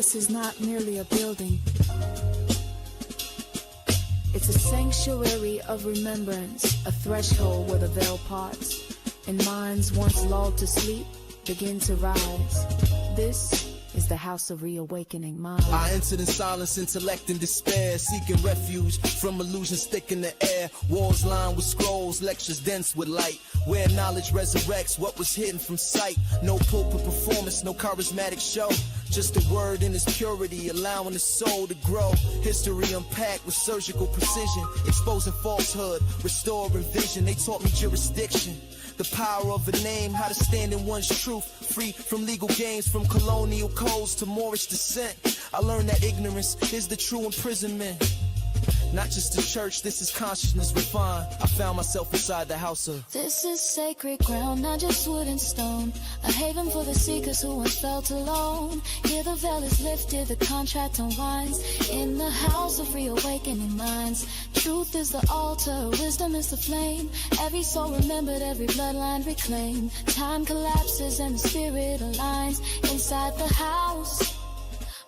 This is not merely a building. It's a sanctuary of remembrance, a threshold where the veil parts, and minds once lulled to sleep begin to rise. This is the house of reawakening minds. I entered in silence, intellect and despair, seeking refuge from illusions thick in the air. Walls lined with scrolls, lectures dense with light, where knowledge resurrects what was hidden from sight. No pulpit performance, no charismatic show, just a word in its purity, allowing the soul to grow. History unpacked with surgical precision, exposing falsehood, restoring vision. They taught me jurisdiction, the power of a name, how to stand in one's truth, free from legal games, from colonial codes to Moorish descent. I learned that ignorance is the true imprisonment. Not just a church, this is consciousness refined. I found myself inside the house of. This is sacred ground, not just wood and stone. A haven for the seekers who once felt alone. Here the veil is lifted, the contract unwinds. In the house of reawakening minds. Truth is the altar, wisdom is the flame. Every soul remembered, every bloodline reclaimed. Time collapses and the spirit aligns. Inside the house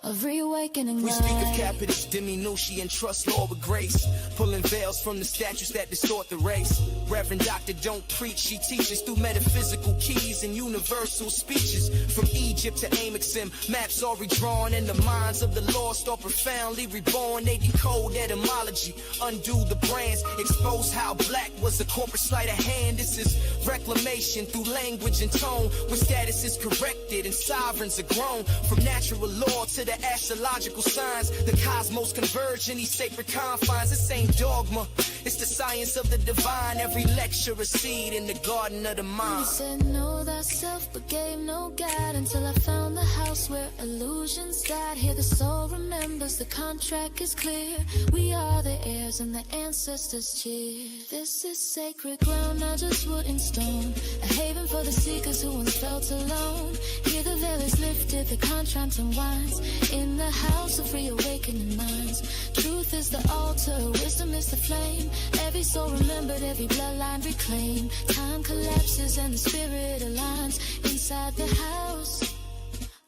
of reawakening We light. speak of capitis, diminution, and trust law with grace, pulling veils from the statues that distort the race. Reverend Doctor don't preach, she teaches through metaphysical keys and universal speeches. From Egypt to Amexim, maps are redrawn, and the minds of the lost are profoundly reborn. They decode etymology, undo the brands, expose how black was a corporate sleight of hand. This is reclamation through language and tone, where status is corrected and sovereigns are grown. From natural law to the astrological signs, the cosmos converge in these sacred confines. This ain't dogma, it's the science of the divine. Every lecture a seed in the garden of the mind. You said know thyself but gave no guide, until I found the house where illusions died. Here the soul remembers, the contract is clear. We are the heirs and the ancestors cheer. This is sacred ground, not just wood and stone. A haven for the seekers who once felt alone. Here the veil is lifted, the contract unwinds. In the house of reawakening minds. Truth is the altar, wisdom is the flame. Every soul remembered, every bloodline reclaimed. Time collapses and the spirit aligns. Inside the house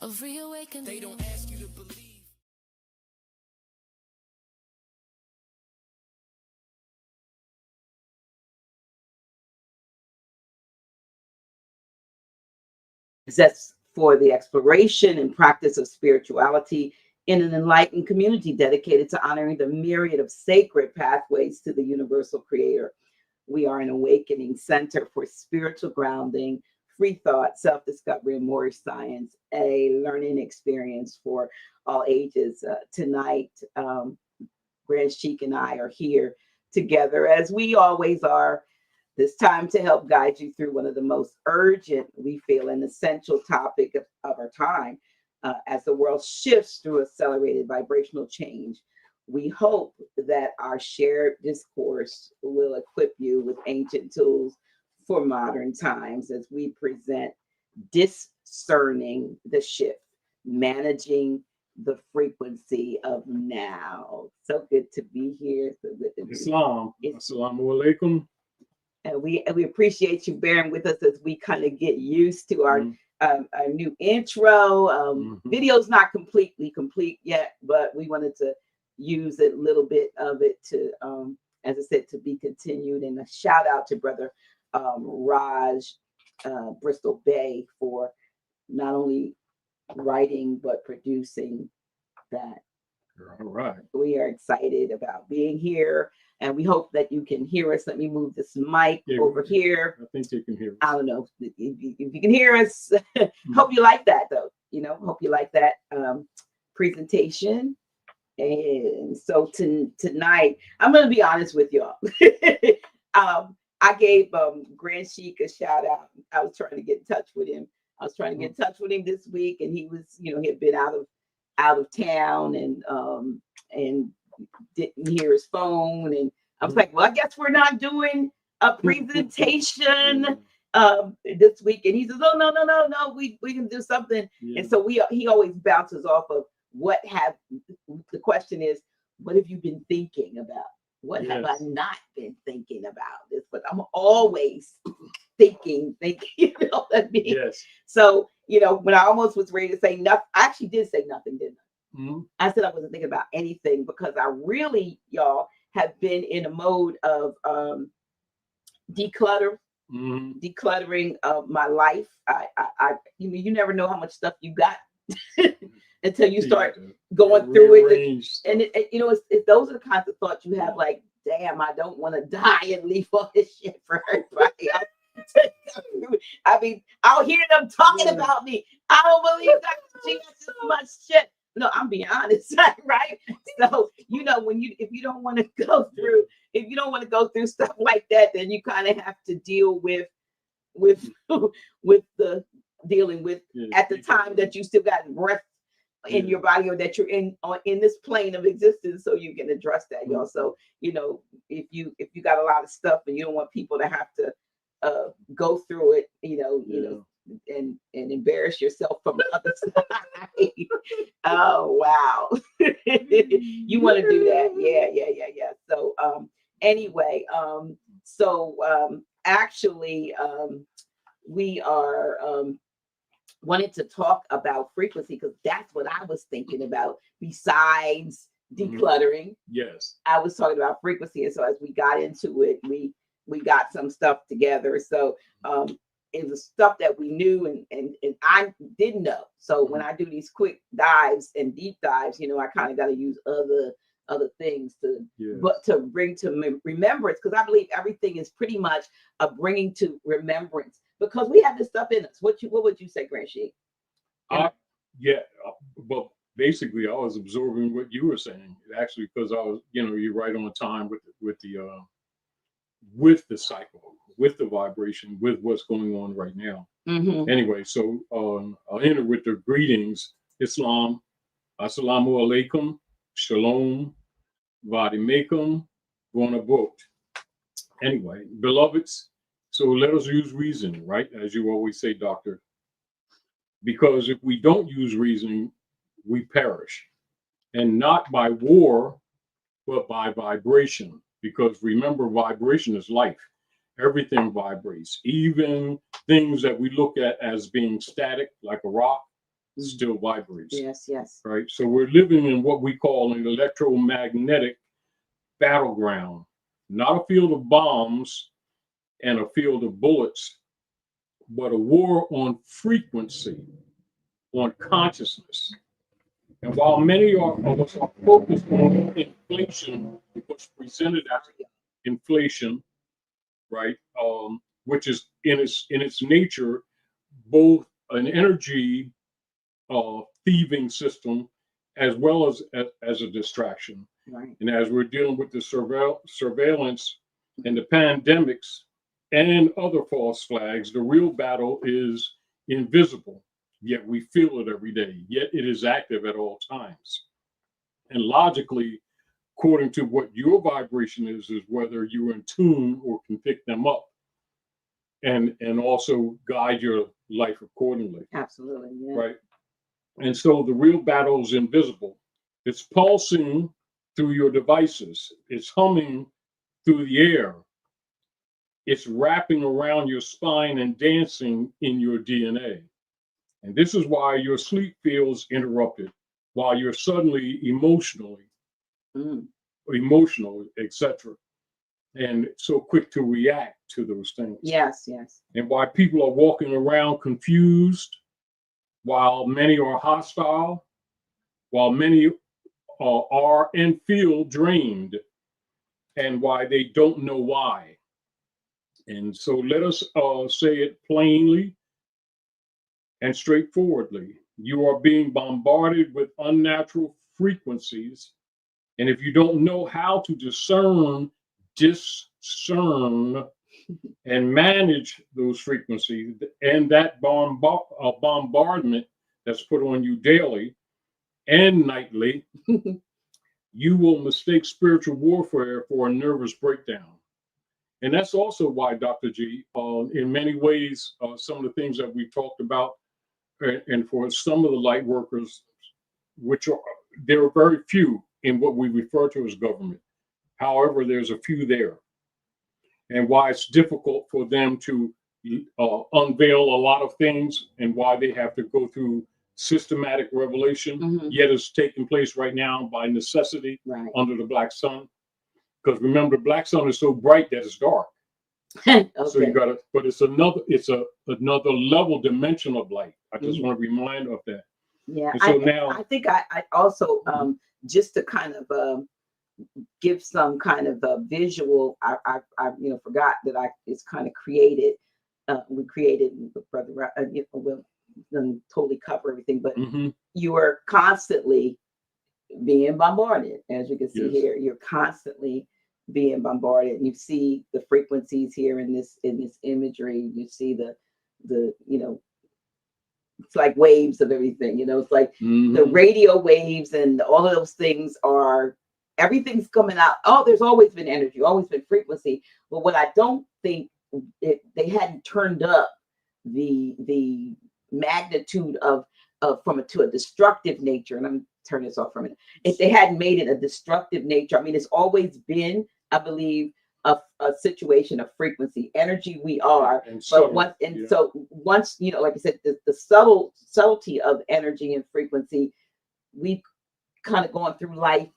of reawakening. They don't ask you to believe. That's for the exploration and practice of spirituality in an enlightened community dedicated to honoring the myriad of sacred pathways to the universal creator. We are an awakening center for spiritual grounding, free thought, self-discovery, and Moorish science, a learning experience for all ages. Tonight, Grand Sheik and I are here together, as we always are, this time to help guide you through one of the most urgent, we feel, and essential topic of our time. As the world shifts through accelerated vibrational change, we hope that our shared discourse will equip you with ancient tools for modern times as we present Dis-Cerning the Shift, managing the frequency of now. So good to be here. So good to be Islam. Assalamu alaikum. And we appreciate you bearing with us as we kind of get used to our new intro. Video's not completely complete yet, but we wanted to use a little bit of it to, as I said, to be continued. And a shout out to Brother Raj Bristol Bay for not only writing but producing that. All right. We are excited about being here, and we hope that you can hear us. Let me move this mic over here. I think you can hear us. I don't know if you can hear us. Hope you like that, though. Hope you like that presentation. And so tonight, I'm going to be honest with y'all. I gave Grand Sheik a shout out. I was trying to get in touch with him. This week, and he was, he had been out of town and didn't hear his phone. And I was like, well, I guess we're not doing a presentation this week. And he says, oh, no, we can do something. Yeah. And so he always bounces off of the question is, what have you been thinking about? What have I not been thinking about? This, but I'm always thinking, you know what I mean? Yes. So, when I almost was ready to say nothing, I actually did say nothing, didn't I said I wasn't thinking about anything because I really, y'all, have been in a mode of decluttering of my life. You never know how much stuff you got until you start going through it. And it's those are the kinds of thoughts you have, like, damn, I don't want to die and leave all this shit for everybody else. I mean, I'll hear them talking about me. I don't believe that she got so much shit. No, I'm being honest, right? So, if you don't want to go through stuff like that, then you kind of have to deal with the dealing with at the time that you still got breath in your body, or that you're in this plane of existence, so you can address that, y'all. So, if you got a lot of stuff and you don't want people to have to go through it, and embarrass yourself from the other side. Oh wow. You want to do that? Yeah. So anyway, actually we are wanted to talk about frequency, because that's what I was thinking about besides decluttering. Yes, I was talking about frequency, and so as we got into it, we got some stuff together. So it was stuff that we knew and I didn't know. So when I do these quick dives and deep dives, I kind of got to use other things to bring to remembrance, because I believe everything is pretty much a bringing to remembrance, because we have this stuff in us. What would you say, Grand Sheik? But basically I was absorbing what you were saying, actually, because I was, you're right on time with the cycle, with the vibration, with what's going on right now. Anyway, so I'll enter with the greetings. Islam, assalamu alaikum, shalom, vadimekum, bonabot. Anyway, beloveds, so let us use reason, right? As you always say, doctor, because if we don't use reasoning, we perish, and not by war, but by vibration. Because remember, vibration is life. Everything vibrates. Even things that we look at as being static, like a rock, still vibrates. Yes. Right? So we're living in what we call an electromagnetic battleground, not a field of bombs and a field of bullets, but a war on frequency, on consciousness. And while many of us are focused on inflation, what's presented as inflation, right, which is in its nature both an energy thieving system as well as a distraction. Right. And as we're dealing with the surveillance and the pandemics and other false flags, the real battle is invisible. Yet we feel it every day, yet it is active at all times. And logically, according to what your vibration is whether you're in tune or can pick them up and also guide your life accordingly. Absolutely. Yeah. Right. And so the real battle is invisible. It's pulsing through your devices. It's humming through the air. It's wrapping around your spine and dancing in your DNA. And this is why your sleep feels interrupted, while you're suddenly emotional, etc. And so quick to react to those things. Yes. And why people are walking around confused, while many are hostile, while many are and feel drained, and why they don't know why. And so let us say it plainly and straightforwardly. You are being bombarded with unnatural frequencies. And if you don't know how to discern, and manage those frequencies and that bombardment that's put on you daily and nightly, you will mistake spiritual warfare for a nervous breakdown. And that's also why, Dr. G, in many ways, some of the things that we talked about, and for some of the light workers, there are very few in what we refer to as government. However, there's a few there. And why it's difficult for them to unveil a lot of things, and why they have to go through systematic revelation, yet it's taking place right now by necessity under the black sun. Because remember, the black sun is so bright that it's dark. So you gotta, but it's another level dimension of light. I just want to remind of that. Yeah, and so now I think I also just to kind of give some kind of a visual. I forgot that it's kind of created. We created brother. We'll totally cover everything, but you are constantly being bombarded, as you can see here. You're constantly being bombarded. You see the frequencies here in this imagery. You see the it's like waves of everything. It's like the radio waves and all of those things everything's coming out. Oh, there's always been energy, always been frequency. But what I don't think they hadn't turned up the magnitude of to a destructive nature. And I'm turn this off for a minute. If they hadn't made it a destructive nature, I mean, it's always been, I believe, a situation of frequency, energy. We are, so once, like I said, the subtlety of energy and frequency, we've kind of gone through life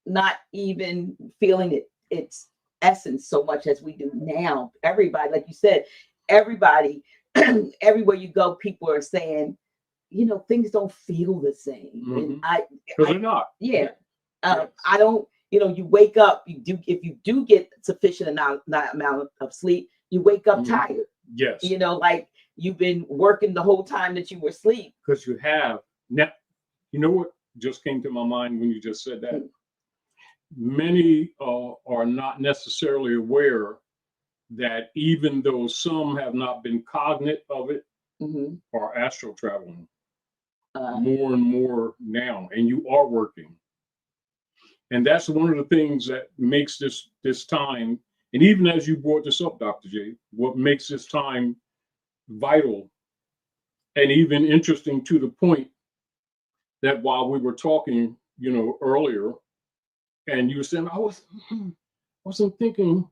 not even feeling its essence so much as we do now. Everybody, like you said, everybody, everywhere you go, people are saying, things don't feel the same. And because they're not. Yeah. I don't, you wake up, if you do get sufficient amount of sleep, you wake up tired. Yes. Like you've been working the whole time that you were asleep. Because you have. Now, you know what just came to my mind when you just said that? Many are not necessarily aware that even though some have not been cognate of it, are astral traveling more and more now, and you are working. And that's one of the things that makes this time, and even as you brought this up, Dr. J, what makes this time vital and even interesting to the point that while we were talking, earlier, and you were saying, I wasn't thinking,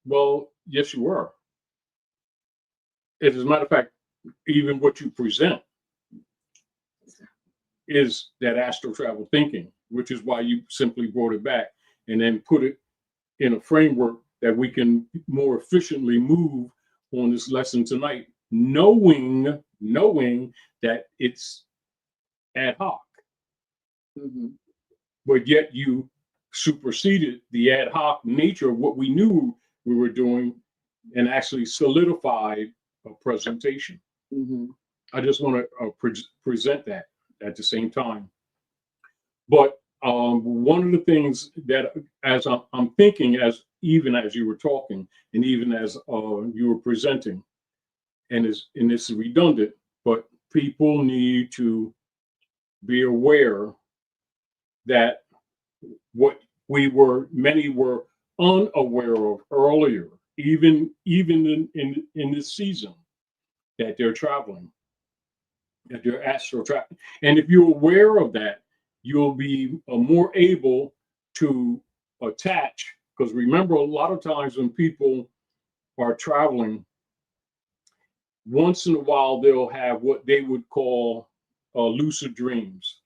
well, yes, you were. As a matter of fact, even what you present is that astral travel thinking, which is why you simply brought it back and then put it in a framework that we can more efficiently move on this lesson tonight, knowing that it's ad hoc. But yet you superseded the ad hoc nature of what we knew we were doing and actually solidified a presentation. I just want to present that at the same time. But one of the things that, as I'm thinking, even as you were talking, and even as you were presenting, and this is redundant, but people need to be aware that what many were unaware of earlier, even in this season, that they're traveling, that they're astral traveling. And if you're aware of that, you'll be more able to attach, because remember, a lot of times when people are traveling, once in a while they'll have what they would call lucid dreams.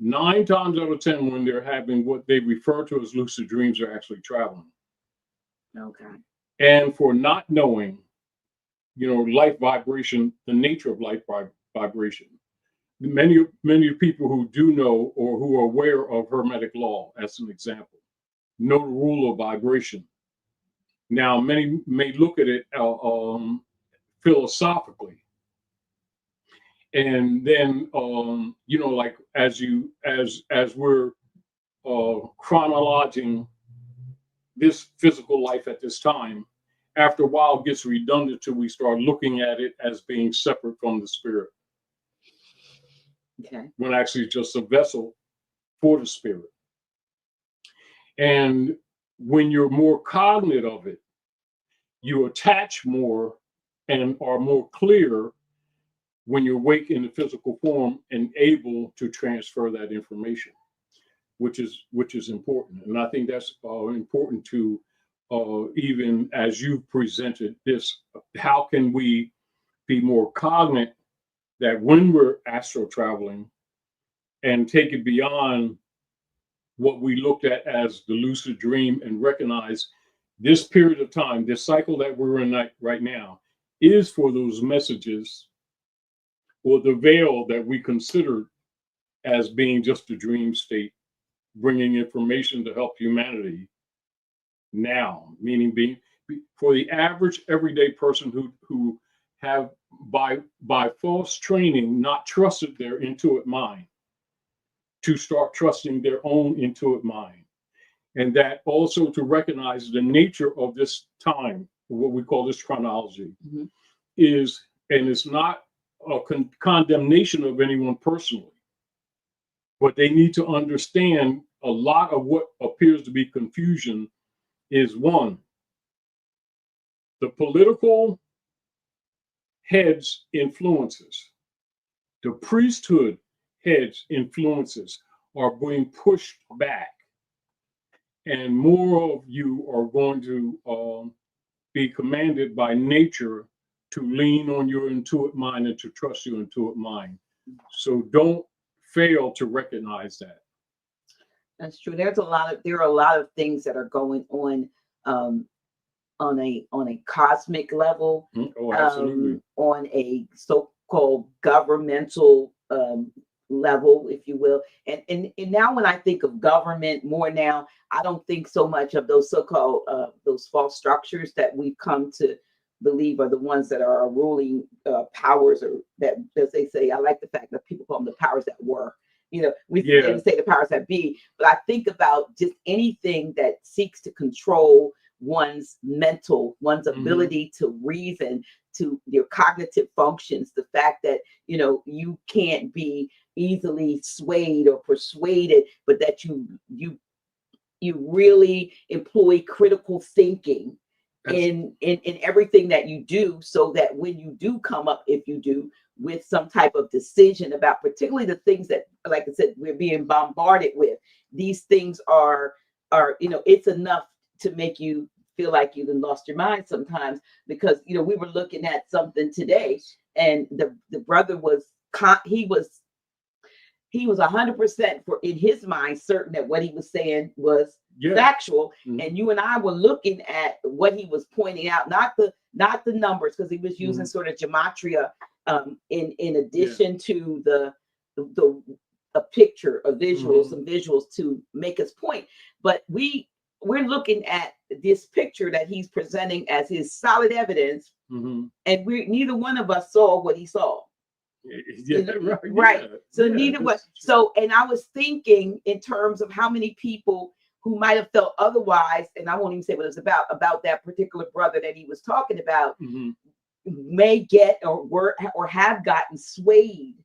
9 times out of 10, when they're having what they refer to as lucid dreams, they're actually traveling. And for not knowing, light vibration, the nature of light vibration, many people who do know or who are aware of Hermetic law, as an example, know the rule of vibration. Now, many may look at it philosophically. And then, like as we're chronologizing this physical life at this time, after a while it gets redundant till we start looking at it as being separate from the spirit. When actually it's just a vessel for the spirit. And when you're more cognate of it, you attach more and are more clear when you're awake in the physical form and able to transfer that information, which is important. And I think that's important to even as you presented this, how can we be more cognate that when we're astral traveling and take it beyond what we looked at as the lucid dream and recognize this period of time, this cycle that we're in right now, is for those messages or the veil that we considered as being just a dream state, bringing information to help humanity now, meaning being for the average everyday person who have by false training not trusted their intuitive mind, to start trusting their own intuitive mind. And that also to recognize the nature of this time, what we call this chronology, is, and it's not a condemnation of anyone personally, but they need to understand a lot of what appears to be confusion is, one, the political heads' influences, the priesthood heads' influences are being pushed back, and more of you are going to be commanded by nature to lean on your intuitive mind and to trust your intuitive mind. So don't fail to recognize that. That's true. There are a lot of things that are going on a cosmic level, Oh, absolutely. on a so-called governmental level, if you will. And now when I think of government more now, I don't think so much of those so-called those false structures that we've come to believe are the ones that are our ruling powers, or that, as they say, I like the fact that people call them the powers that were. You know, we say the powers that be, but I think about just anything that seeks to control one's mental, one's ability to reason, to your cognitive functions, the fact that, you know, you can't be easily swayed or persuaded, but that you really employ critical thinking in everything that you do, so that when you do come up, if you do, with some type of decision about particularly the things that, like I said, we're being bombarded with, these things are, you know, it's enough to make you feel like you've lost your mind sometimes, because, you know, we were looking at something today, and the brother was 100% for, in his mind, certain that what he was saying was factual. And you and I were looking at what he was pointing out, not the numbers, because he was using sort of gematria in addition to a picture, a visual, some visuals to make his point. But we're looking at this picture that he's presenting as his solid evidence, and neither one of us saw what he saw. Right. So neither one. So, and I was thinking in terms of how many people who might have felt otherwise, and I won't even say what it was about that particular brother that he was talking about, may get or have gotten swayed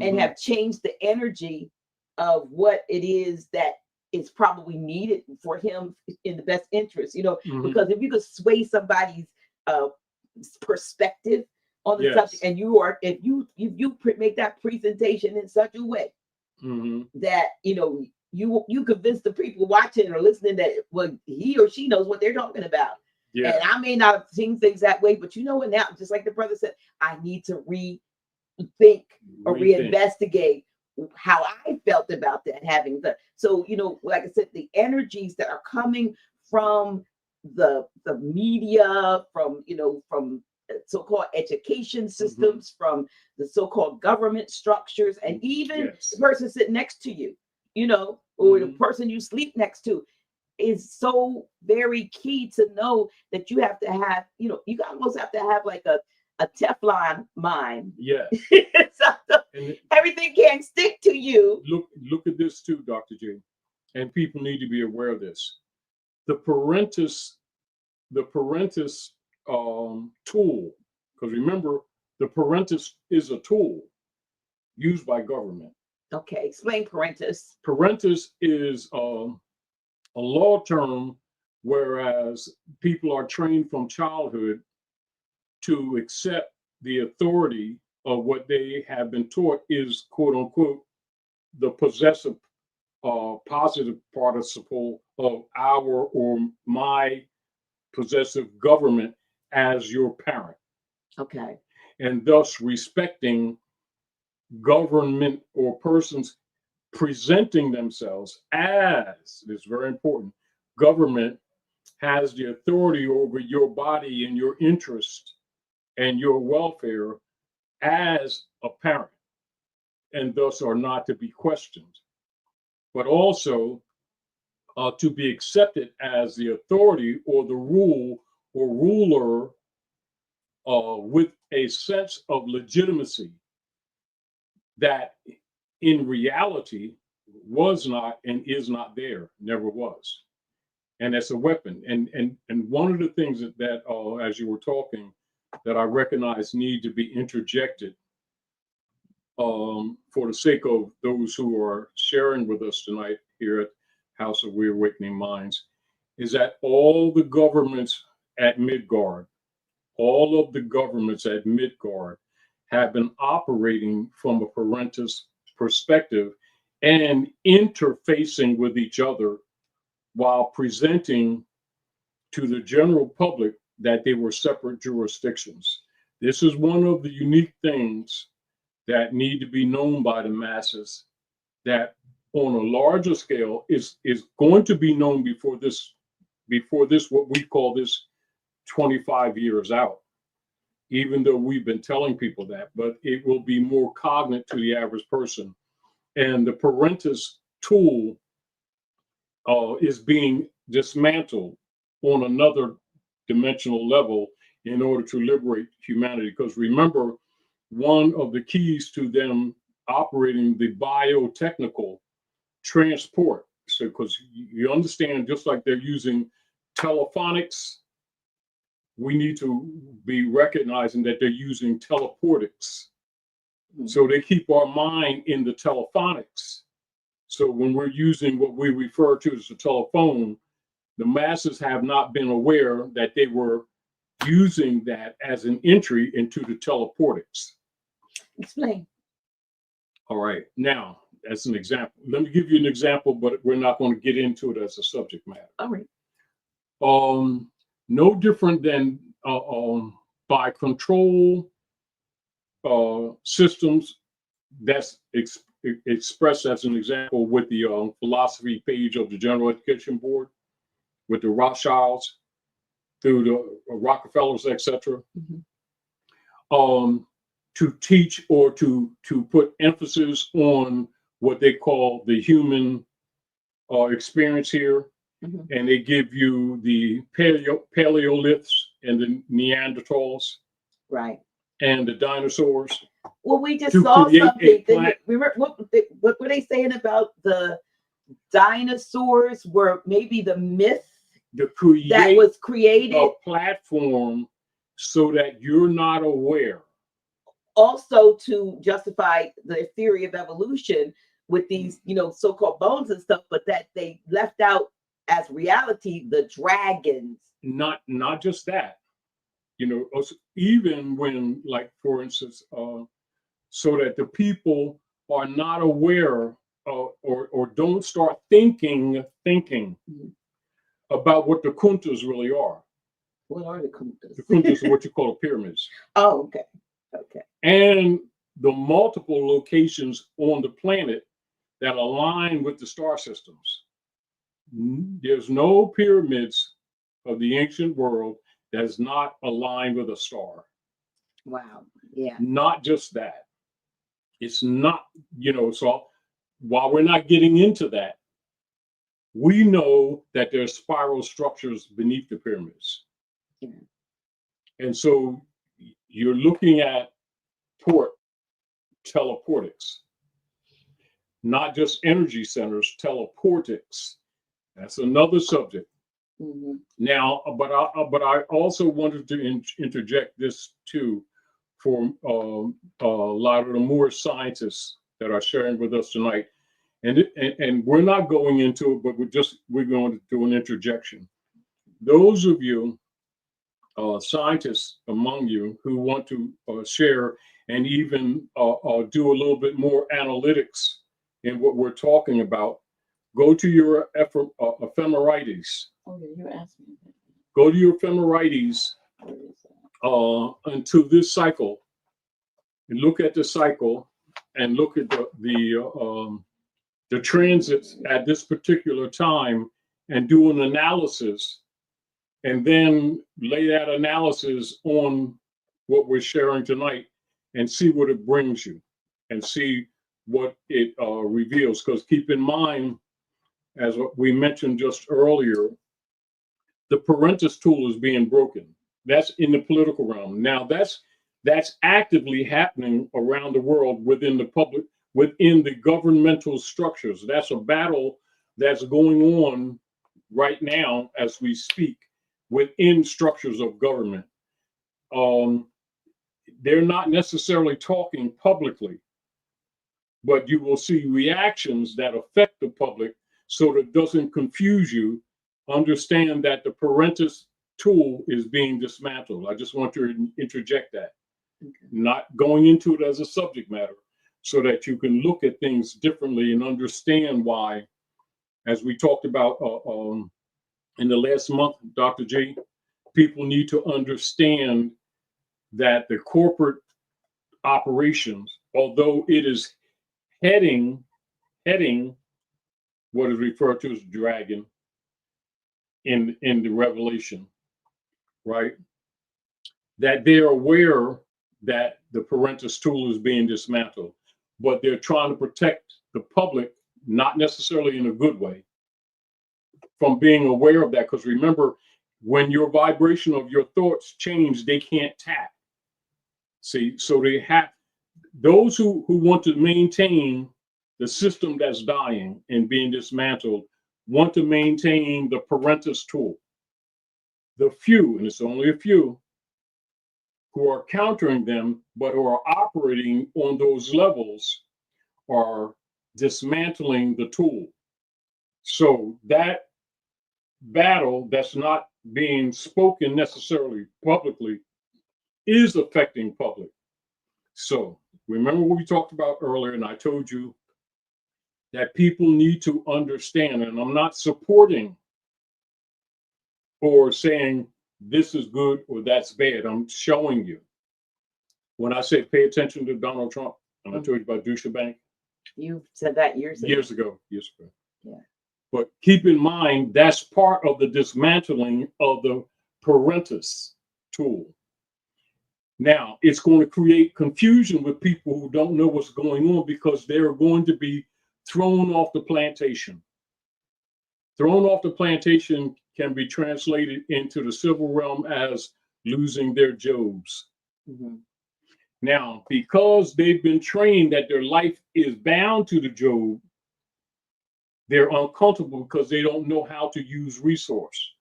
and have changed the energy of what it is that is probably needed for him in the best interest, you know, because if you could sway somebody's perspective on the subject, and if you make that presentation in such a way that, you know, you convince the people watching or listening that, well, he or she knows what they're talking about. And I may not have seen things that way, but you know what, now, just like the brother said, I need to rethink or reinvestigate how I felt about that, having the, so, you know, like I said, the energies that are coming from the media, from, you know, from so-called education systems, from the so-called government structures, and even the person sitting next to you, you know, or the person you sleep next to, is so very key to know that you have to have, you know, you almost have to have like a Teflon mind. So everything can't stick to you. Look at this too, Dr. J. And people need to be aware of this. The parentus tool, because remember, the parentus is a tool used by government. Okay, explain parentus. Parentus is a law term, whereas people are trained from childhood to accept the authority of what they have been taught is, quote unquote, the possessive positive participle of our or my possessive government as your parent. Okay. And thus respecting government or persons presenting themselves as, this is very important, government has the authority over your body and your interest and your welfare as a parent, and thus are not to be questioned, but also to be accepted as the authority or the rule or ruler with a sense of legitimacy that in reality was not and is not there, never was. And it's a weapon. And one of the things that as you were talking, that I recognize need to be interjected for the sake of those who are sharing with us tonight here at House of Reawakening Minds, is that all the governments at Midgard, all of the governments at Midgard have been operating from a parentus perspective and interfacing with each other while presenting to the general public that they were separate jurisdictions. This is one of the unique things that need to be known by the masses, that on a larger scale is going to be known before this, what we call this 25 years out, even though we've been telling people that, but it will be more cognate to the average person. And the parentus tool is being dismantled on another dimensional level in order to liberate humanity. Because remember, one of the keys to them operating the biotechnical transport, so because you understand, just like they're using telephonics, we need to be recognizing that they're using teleportics. So they keep our mind in the telephonics. So when we're using what we refer to as the telephone, the masses have not been aware that they were using that as an entry into the teleportics. Explain. All right. Now, as an example, let me give you an example, but we're not going to get into it as a subject matter. All right. No different than by control systems that's expressed as an example with the philosophy page of the General Education Board, with the Rothschilds, through the Rockefellers, etc. To teach or to put emphasis on what they call the human experience here. And they give you the Paleoliths and the Neanderthals. Right. And the dinosaurs. Well, we just saw something. Remember, what were they saying about the dinosaurs were maybe the myth that was created? A platform so that you're not aware. Also to justify the theory of evolution with these, so-called bones and stuff, but that they left out as reality the dragons. Not just that, even when, like, for instance, so that the people are not aware or don't start thinking about what the kuntas really are. What are the kuntas? The kuntas are what you call the pyramids. Oh, okay. Okay. And the multiple locations on the planet that align with the star systems. There's no pyramids of the ancient world that is not aligned with a star. Wow. Yeah. Not just that. It's not, so while we're not getting into that, we know that there's spiral structures beneath the pyramids. Yeah. And so you're looking at teleportics, not just energy centers, teleportics. That's another subject. Now, but I also wanted to interject this too for a lot of the more scientists that are sharing with us tonight, and we're not going into it, but we're going to do an interjection. Those of you scientists among you who want to share and even do a little bit more analytics in what we're talking about, go to your ephemerides. Oh, you're asking me. Go to your ephemerides into this cycle and look at the cycle and look at the transits at this particular time and do an analysis, and then lay that analysis on what we're sharing tonight and see what it brings you and see what it reveals. Because keep in mind, as we mentioned just earlier, the parentus tool is being broken. That's in the political realm. Now that's actively happening around the world within the public, within the governmental structures. That's a battle that's going on right now as we speak within structures of government. They're not necessarily talking publicly, but you will see reactions that affect the public so that it doesn't confuse you. Understand that the parentus tool is being dismantled. I just want to interject that. Okay. Not going into it as a subject matter, so that you can look at things differently and understand why, as we talked about in the last month, Dr. J, people need to understand that the corporate operations, although it is heading what is referred to as dragon in the Revelation, right? That they're aware that the parentus tool is being dismantled, but they're trying to protect the public, not necessarily in a good way, from being aware of that. Because remember, when your vibration of your thoughts change, they can't tap. See, so they have those who want to maintain the system that's dying and being dismantled, want to maintain the parentus tool. The few, and it's only a few, who are countering them, but who are operating on those levels, are dismantling the tool. So that battle that's not being spoken necessarily publicly is affecting public. So remember what we talked about earlier, and I told you that people need to understand, and I'm not supporting or saying this is good or that's bad. I'm showing you. When I say pay attention to Donald Trump, and I told you about Deutsche Bank. You said that years ago. Years ago. Yeah. But keep in mind, that's part of the dismantling of the parentus tool. Now, it's going to create confusion with people who don't know what's going on, because they're going to be thrown off the plantation. Thrown off the plantation can be translated into the civil realm as losing their jobs. Mm-hmm. Now, because they've been trained that their life is bound to the job, they're uncomfortable because they don't know how to use resource.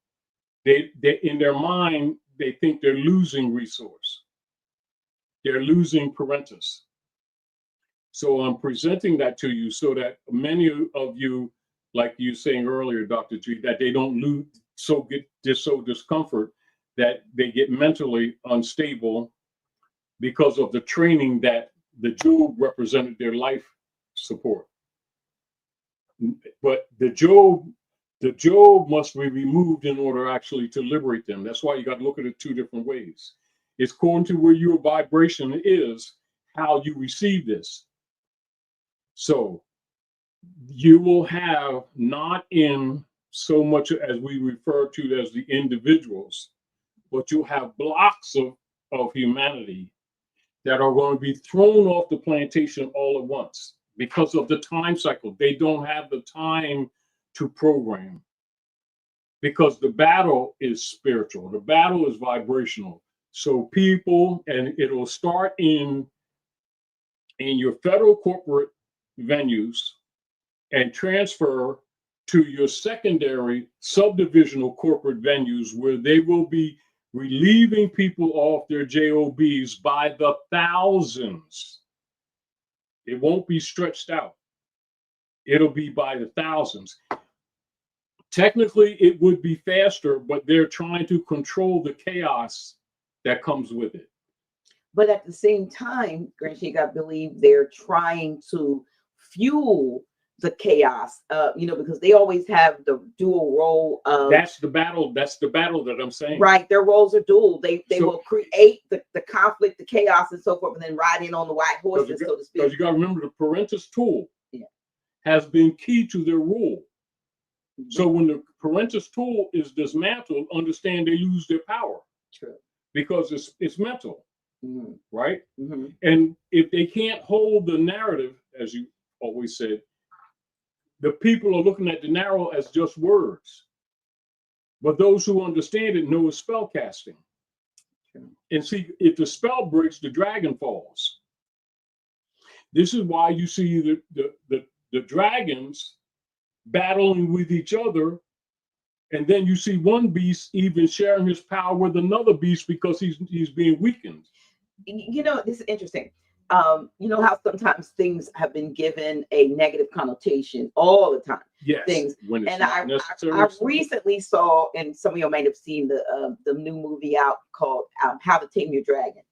They in their mind, they think they're losing resource. They're losing parentus. So I'm presenting that to you so that many of you, like you were saying earlier, Dr. G, that they don't lose, get discomfort, that they get mentally unstable because of the training that the Job represented their life support. But the Job must be removed in order actually to liberate them. That's why you got to look at it two different ways. It's according to where your vibration is, how you receive this. So you will have, not in so much as we refer to as the individuals, but you'll have blocks of humanity that are going to be thrown off the plantation all at once because of the time cycle. They don't have the time to program, because the battle is spiritual. The battle is vibrational. So people, and it'll start in your federal corporate venues and transfer to your secondary subdivisional corporate venues, where they will be relieving people off their JOBs by the thousands. It won't be stretched out. It'll be by the thousands. Technically, it would be faster, but they're trying to control the chaos that comes with it. But at the same time, Grand Sheik, I believe they're trying to fuel the chaos, because they always have the dual role of that's the battle that I'm saying. Right, their roles are dual. They So- will create the conflict, the chaos, and so forth, and then ride in on the white horses, so to speak. Because you got to remember the parentus tool Yeah. has been key to their rule. Mhm. So when the parentus tool is dismantled, understand they lose their power True. because it's mental, Mhm. right? Mhm. And if they can't hold the narrative, as you always said, the people are looking at the narrow as just words. But those who understand it know it's spell casting. True. And see, if the spell breaks, the dragon falls. This is why you see the dragons battling with each other. And then you see one beast even sharing his power with another beast because he's being weakened. This is interesting. How sometimes things have been given a negative connotation all the time. Yes. Things. When it's And not I necessary. recently saw, and some of you might have seen the new movie out called How to Tame Your Dragon.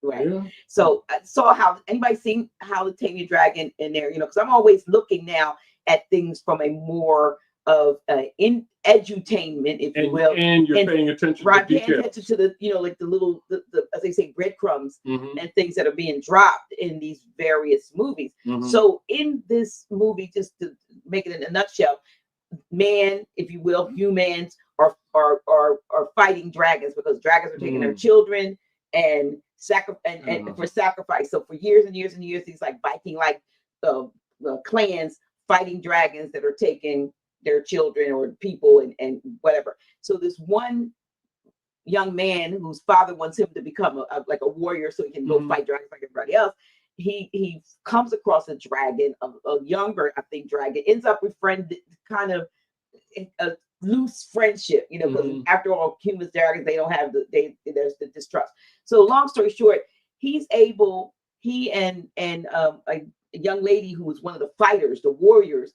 Right. Yeah. So I saw anybody seen How to Tame Your Dragon in there? Because I'm always looking now at things from a more of in edutainment, if you will. And you're paying attention right, to details. paying attention to the, like the little, the as they say, breadcrumbs Mhm. and things that are being dropped in these various movies. Mhm. So in this movie, just to make it in a nutshell, man, if you will, humans are fighting dragons because dragons are taking their children and for sacrifice. So for years and years and years, these like Viking clans fighting dragons that are taking their children or people and whatever. So this one young man whose father wants him to become a warrior so he can go fight dragons like everybody else. He comes across a dragon, a younger, I think, dragon, ends up befriended, kind of a loose friendship, because after all, humans, dragons, they don't have there's the distrust. So long story short, he and a young lady who was one of the fighters, the warriors,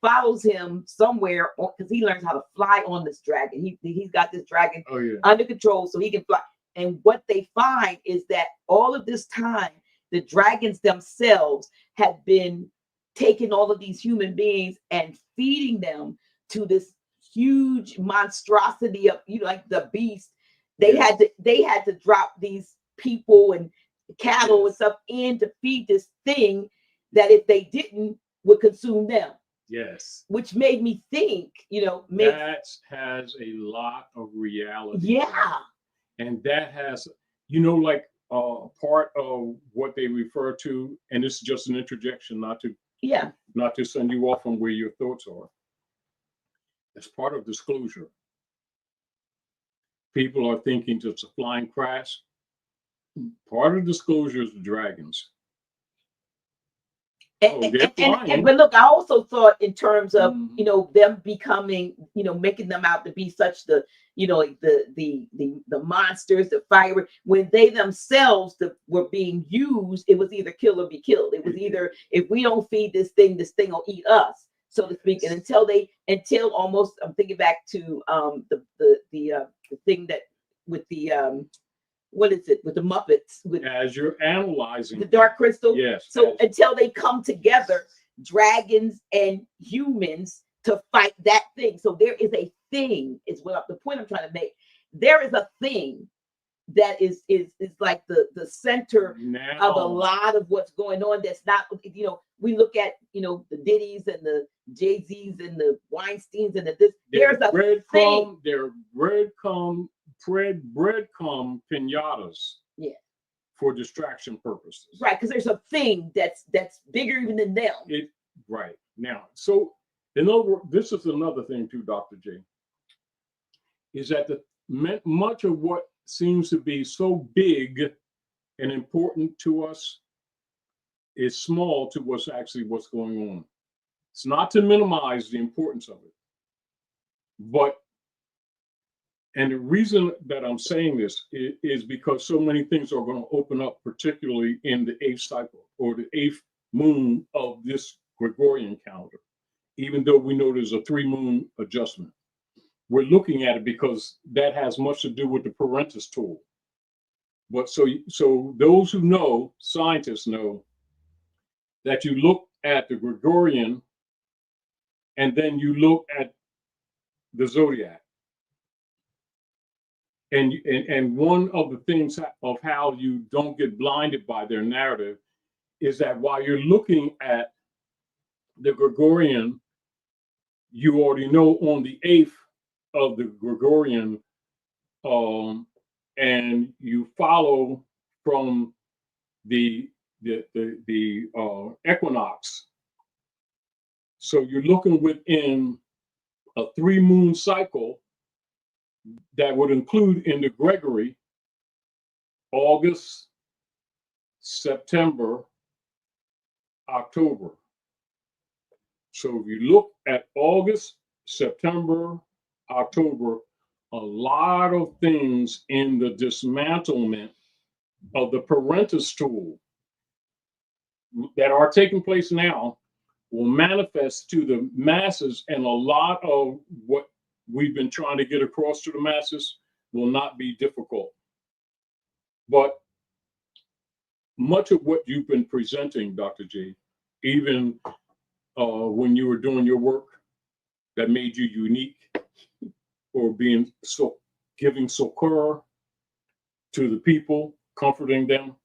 follows him somewhere because he learns how to fly on this dragon. He's got this dragon under control so he can fly. And what they find is that all of this time, the dragons themselves had been taking all of these human beings and feeding them to this huge monstrosity of, like the beast. They had to drop these people and cattle and stuff in to feed this thing that if they didn't would consume them. Yes. Which made me think, that has a lot of reality. Yeah. And that has, like part of what they refer to, and this is just an interjection, not to send you off on where your thoughts are. As part of disclosure. People are thinking it's a flying crash. Part of disclosure is the dragons. But look, I also thought in terms of them becoming, making them out to be such the monsters, the fire, when they themselves were being used, it was either kill or be killed. It was either, if we don't feed this thing will eat us, so to speak. And until almost, I'm thinking back to the thing that with the what is it with the Muppets? As you're analyzing the Dark Crystal. Yes. So until they come together, dragons and humans, to fight that thing. So there is a thing, is what the point I'm trying to make. There is a thing that is like the center of a lot of what's going on. That's not, we look at, the Diddy's and the Jay-Z's and the Weinsteins and there's a thing. They're breadcrumb pinatas. Yeah. For distraction purposes. Right, because there's a thing that's bigger even than them. Right. Now, so in other words, this is another thing too, Dr. J, is that much of what seems to be so big and important to us is small to what's going on. It's not to minimize the importance of it, and the reason that I'm saying this is because so many things are going to open up, particularly in the 8th cycle or the 8th moon of this Gregorian calendar, even though we know there's a 3-moon adjustment. We're looking at it because that has much to do with the parentus tool. But so those who know, scientists know, that you look at the Gregorian, and then you look at the zodiac. And one of the things of how you don't get blinded by their narrative is that while you're looking at the Gregorian, you already know on the 8th of the Gregorian, and you follow from the equinox. So you're looking within a 3-moon cycle that would include in the Gregory August, September, October. So if you look at August, September, October, a lot of things in the dismantlement of the parentus tool that are taking place now will manifest to the masses, and a lot of what we've been trying to get across to the masses will not be difficult. But much of what you've been presenting, Dr. G, even when you were doing your work that made you unique, or being so giving succor to the people, comforting them,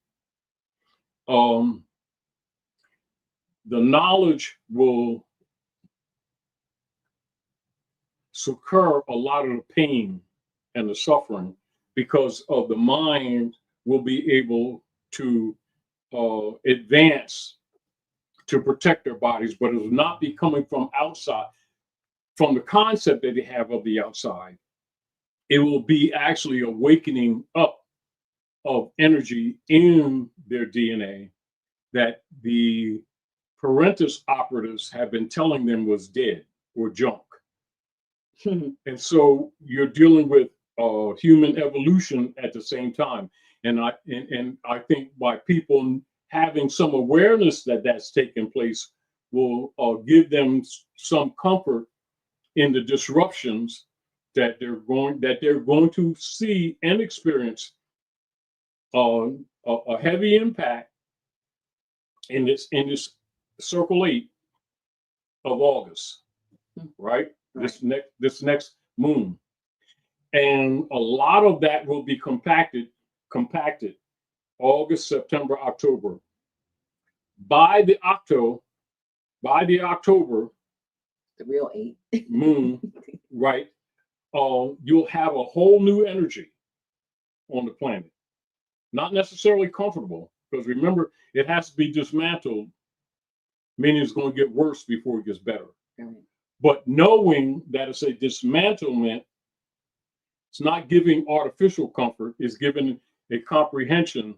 the knowledge will succor a lot of the pain and the suffering, because of the mind will be able to advance to protect their bodies, but it will not be coming from outside, from the concept that they have of the outside. It will be actually awakening up of energy in their DNA that the parentus operatives have been telling them was dead or junk. And so you're dealing with human evolution at the same time. And I think by people having some awareness that that's taking place will give them some comfort in the disruptions that they're going to see and experience a heavy impact in this circle 8 of August, right? This next moon. And a lot of that will be compacted August, September, October. By the October, the real 8 moon, right? You'll have a whole new energy on the planet. Not necessarily comfortable, because remember, it has to be dismantled, meaning it's going to get worse before it gets better. But knowing that it's a dismantlement, it's not giving artificial comfort, it's giving a comprehension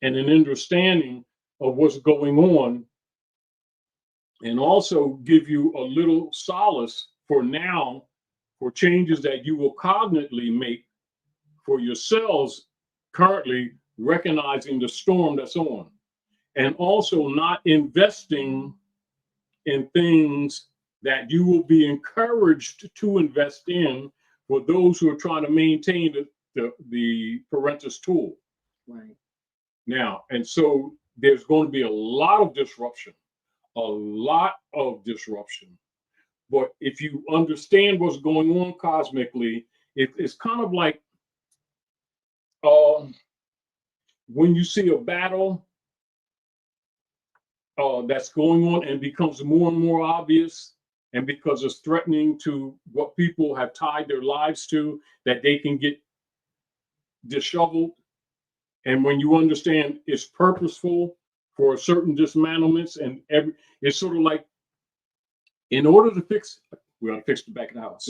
and an understanding of what's going on, and also give you a little solace for now, for changes that you will cognitively make for yourselves, currently recognizing the storm that's on, and also not investing in things that you will be encouraged to invest in for those who are trying to maintain the parentus tool. Right. Now, and so there's going to be a lot of disruption. But if you understand what's going on cosmically, it's kind of like when you see a battle that's going on and becomes more and more obvious, and because it's threatening to what people have tied their lives to, that they can get disheveled. And when you understand it's purposeful for certain dismantlements, and it's sort of like, in order to fix, we got to fix the back of the house.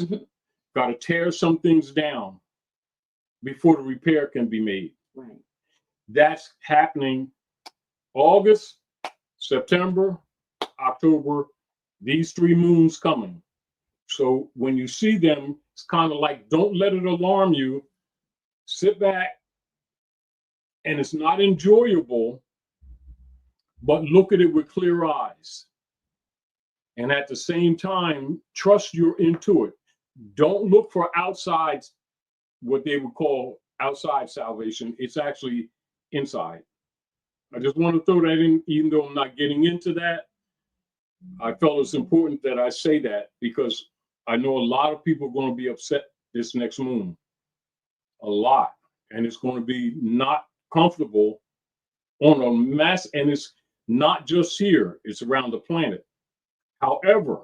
Got to tear some things down before the repair can be made. Right. That's happening August, September, October, these 3 moons coming. So when you see them, it's kind of like, don't let it alarm you. Sit back, and it's not enjoyable, but look at it with clear eyes. And at the same time, trust your intuit. Don't look for outside, what they would call outside salvation. It's actually inside. I just want to throw that in, even though I'm not getting into that, I felt it's important that I say that because I know a lot of people are going to be upset this next moon. A lot. And it's going to be not comfortable on a mass, and it's not just here, it's around the planet. However,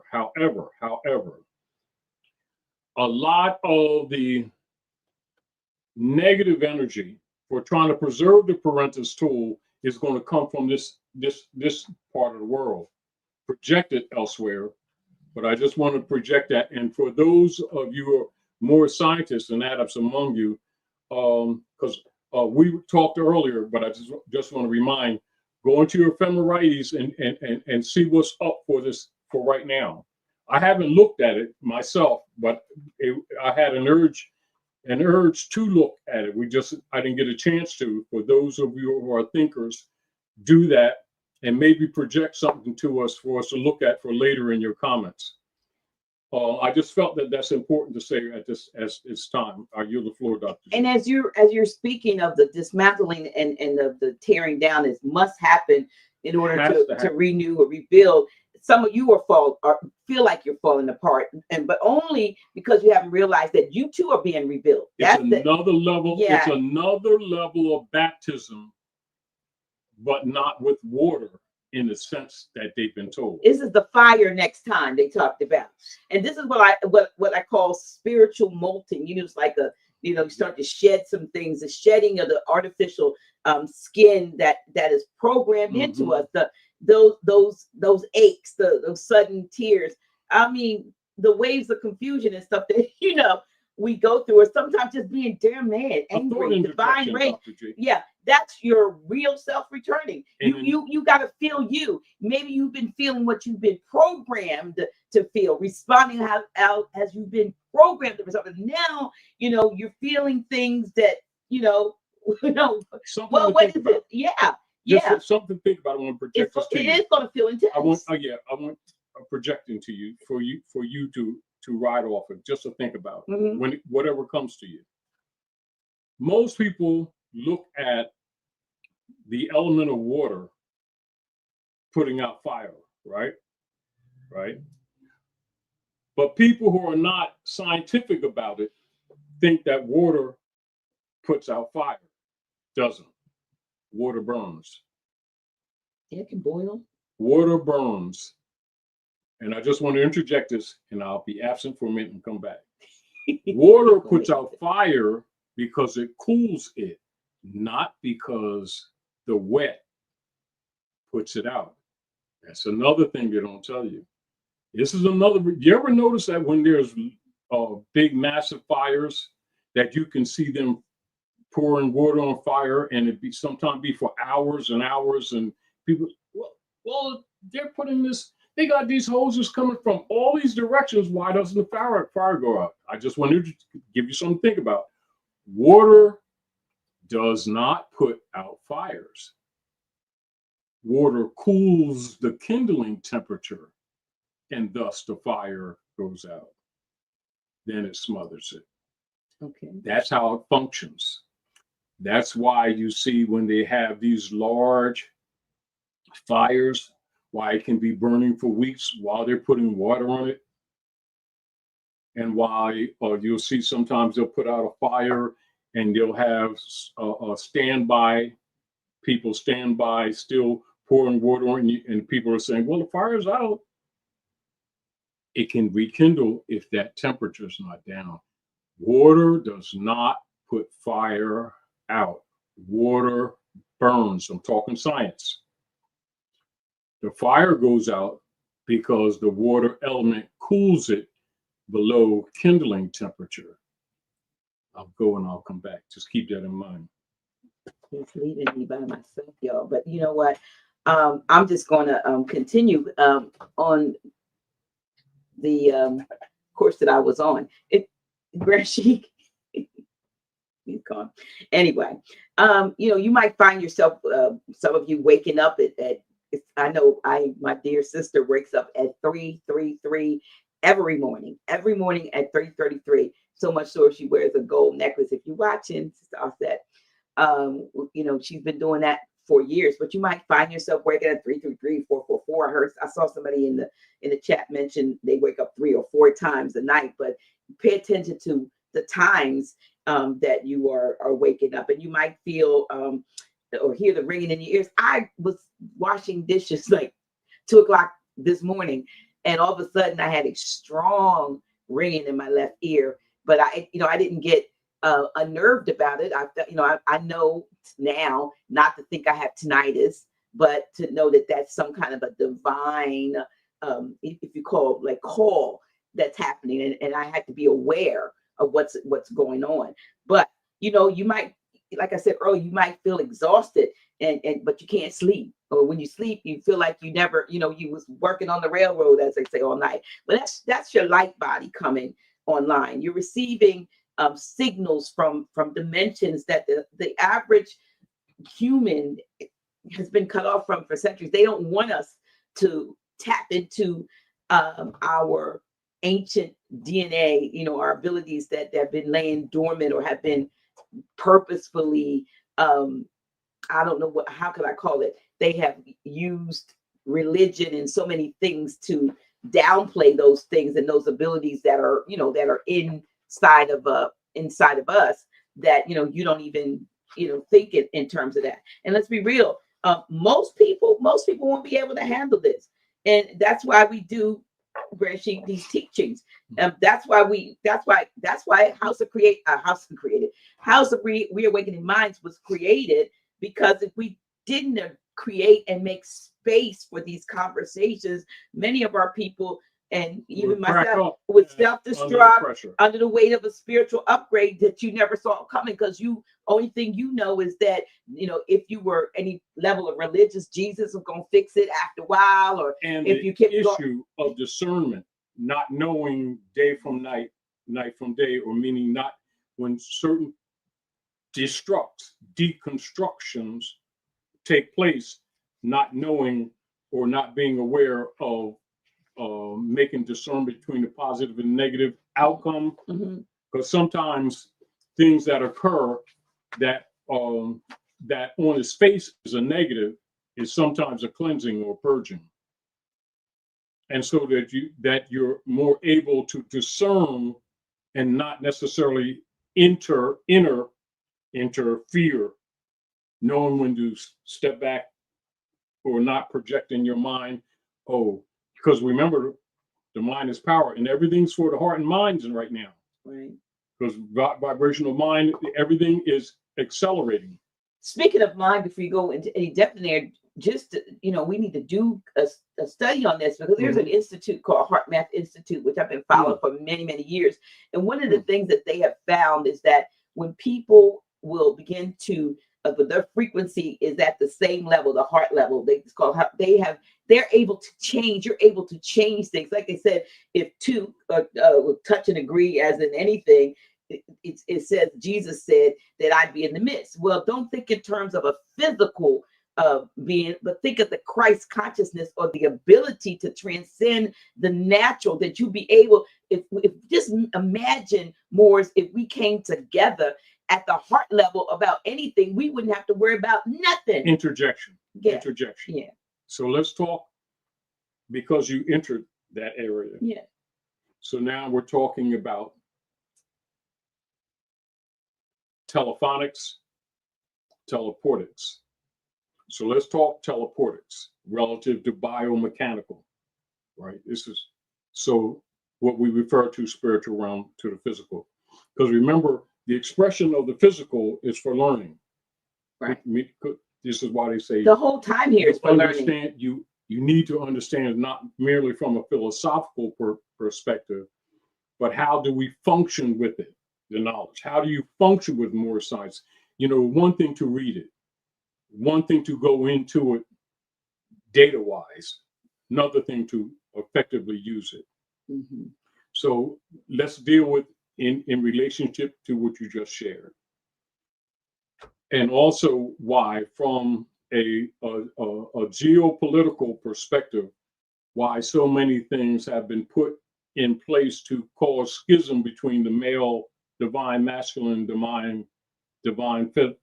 a lot of the negative energy for trying to preserve the parentus tool is going to come from this part of the world, projected elsewhere. But I just want to project that. And for those of you who are more scientists and adepts among you, because we talked earlier, but I just want to remind, go into your ephemerides and see what's up for right now. I haven't looked at it myself, but I had an urge to look at it. I didn't get a chance to. For those of you who are thinkers, do that and maybe project something to us for us to look at for later in your comments. I just felt that that's important to say at this time. I yield the floor, Dr. And as you're speaking of the dismantling and the tearing down, it must happen in order to renew or rebuild. Some of you feel like you're falling apart, but only because you haven't realized that you too are being rebuilt. It's another level. Yeah. It's another level of baptism, but not with water in the sense that they've been told. This is the fire next time they talked about, and this is what I call spiritual molting. It's like you start to shed some things, the shedding of the artificial skin that is programmed into us. Those aches, those sudden tears. I mean, the waves of confusion and stuff that we go through, or sometimes just being damn mad, angry, divine rage. Yeah, that's your real self returning. You got to feel you. Maybe you've been feeling what you've been programmed to feel, responding out as you've been programmed to respond. Now you're feeling things that well, what is it? Yeah. Just something to think about. I want to project this to you. It is going to feel intense. I want projecting to you for you to ride off of, just to think about when whatever comes to you. Most people look at the element of water putting out fire, right? But people who are not scientific about it think that water puts out fire. Doesn't. Water burns. It can boil. Water burns. And I just want to interject this, and I'll be absent for a minute and come back. Water puts out fire because it cools it, not because the wet puts it out. That's another thing they don't tell you. This is another. You ever notice that when there's big, massive fires, that you can see them pouring water on fire, and it sometimes be for hours and hours, and people, well, they're putting this. They got these hoses coming from all these directions. Why doesn't the fire go out? I just wanted to give you something to think about. Water does not put out fires. Water cools the kindling temperature, and thus the fire goes out. Then it smothers it. Okay. That's how it functions. That's why you see when they have these large fires, why it can be burning for weeks while they're putting water on it. And why you'll see sometimes they'll put out a fire and they'll have standby people still pouring water on you, and people are saying, well, the fire's out. It can rekindle if that temperature is not down. Water does not put fire out. Water burns. I'm talking science. The fire goes out because the water element cools it below kindling temperature. I'll go and I'll come back. Just keep that in mind. He's leaving me by myself, y'all. But you know what? I'm just going to continue on the course that I was on. Sheik, he's gone. Anyway, you might find yourself, some of you waking up at I know my dear sister wakes up at 3:33 every morning at 3:33. So much so she wears a gold necklace. If you're watching, Sister Offset, she's been doing that for years, but you might find yourself waking up 333, 444. I saw somebody in the chat mention they wake up 3 or 4 times a night, but pay attention to the times that you are waking up, and you might feel or hear the ringing in your ears. I was washing dishes like 2 o'clock this morning, and all of a sudden I had a strong ringing in my left ear, but I didn't get unnerved about it. I know now not to think I have tinnitus, but to know that that's some kind of a divine, if you call that's happening, and I had to be aware of what's going on. But you might, like I said earlier, you might feel exhausted, but you can't sleep, or when you sleep, you feel like you never, you was working on the railroad, as they say, all night. But that's your light body coming online. You're receiving signals from dimensions that the average human has been cut off from for centuries. They don't want us to tap into our ancient DNA, our abilities that have been laying dormant or have been purposefully, I don't know how could I call it? They have used religion and so many things to downplay those things and those abilities that are inside of us, that you don't even think it in terms of that. And let's be real, most people won't be able to handle this, and that's why we do these teachings. That's why House of Reawakening Minds was created, because if we didn't create and make space for these conversations, many of our people, and even myself, would self-destruct under the weight of a spiritual upgrade that you never saw coming, because only thing is that if you were any level of religious, Jesus was going to fix it after a while, or and if you kept issue of discernment, not knowing day from night, night from day, or meaning not when certain deconstructions take place, not knowing or not being aware of making discernment between the positive and negative outcome, because sometimes things that occur that on its face is a negative is sometimes a cleansing or purging, and so that you're more able to discern and not necessarily interfere, knowing when to step back or not project in your mind. Because remember, the mind is power, and everything's for the heart and minds right now. Right. Because vibrational mind, everything is accelerating. Speaking of mind, before you go into any depth in there, just we need to do a study on this, because there's an institute called Heart Math Institute, which I've been following for many, many years. And one of the things that they have found is that when people will begin to their frequency is at the same level, the heart level, they're able to change. You're able to change things. Like they said, if two touch and agree, as in anything, it says, Jesus said that I'd be in the midst. Well, don't think in terms of a physical being, but think of the Christ consciousness, or the ability to transcend the natural, that you be able, if just imagine, Moors, if we came together at the heart level about anything, we wouldn't have to worry about nothing. Interjection. Yeah. So let's talk, because you entered that area. Yeah. So now we're talking about telephonics, teleportics. So let's talk teleportics relative to biomechanical, right? This is so what we refer to spiritual realm to the physical. Because remember, the expression of the physical is for learning. Right. This is why they say the whole time here is for learning. You need to understand, not merely from a philosophical perspective, but how do we function with it, the knowledge? How do you function with more science? One thing to read it, one thing to go into it data-wise, another thing to effectively use it. So let's deal with in relationship to what you just shared, and also why, from a geopolitical perspective, why so many things have been put in place to cause schism between the male divine masculine, divine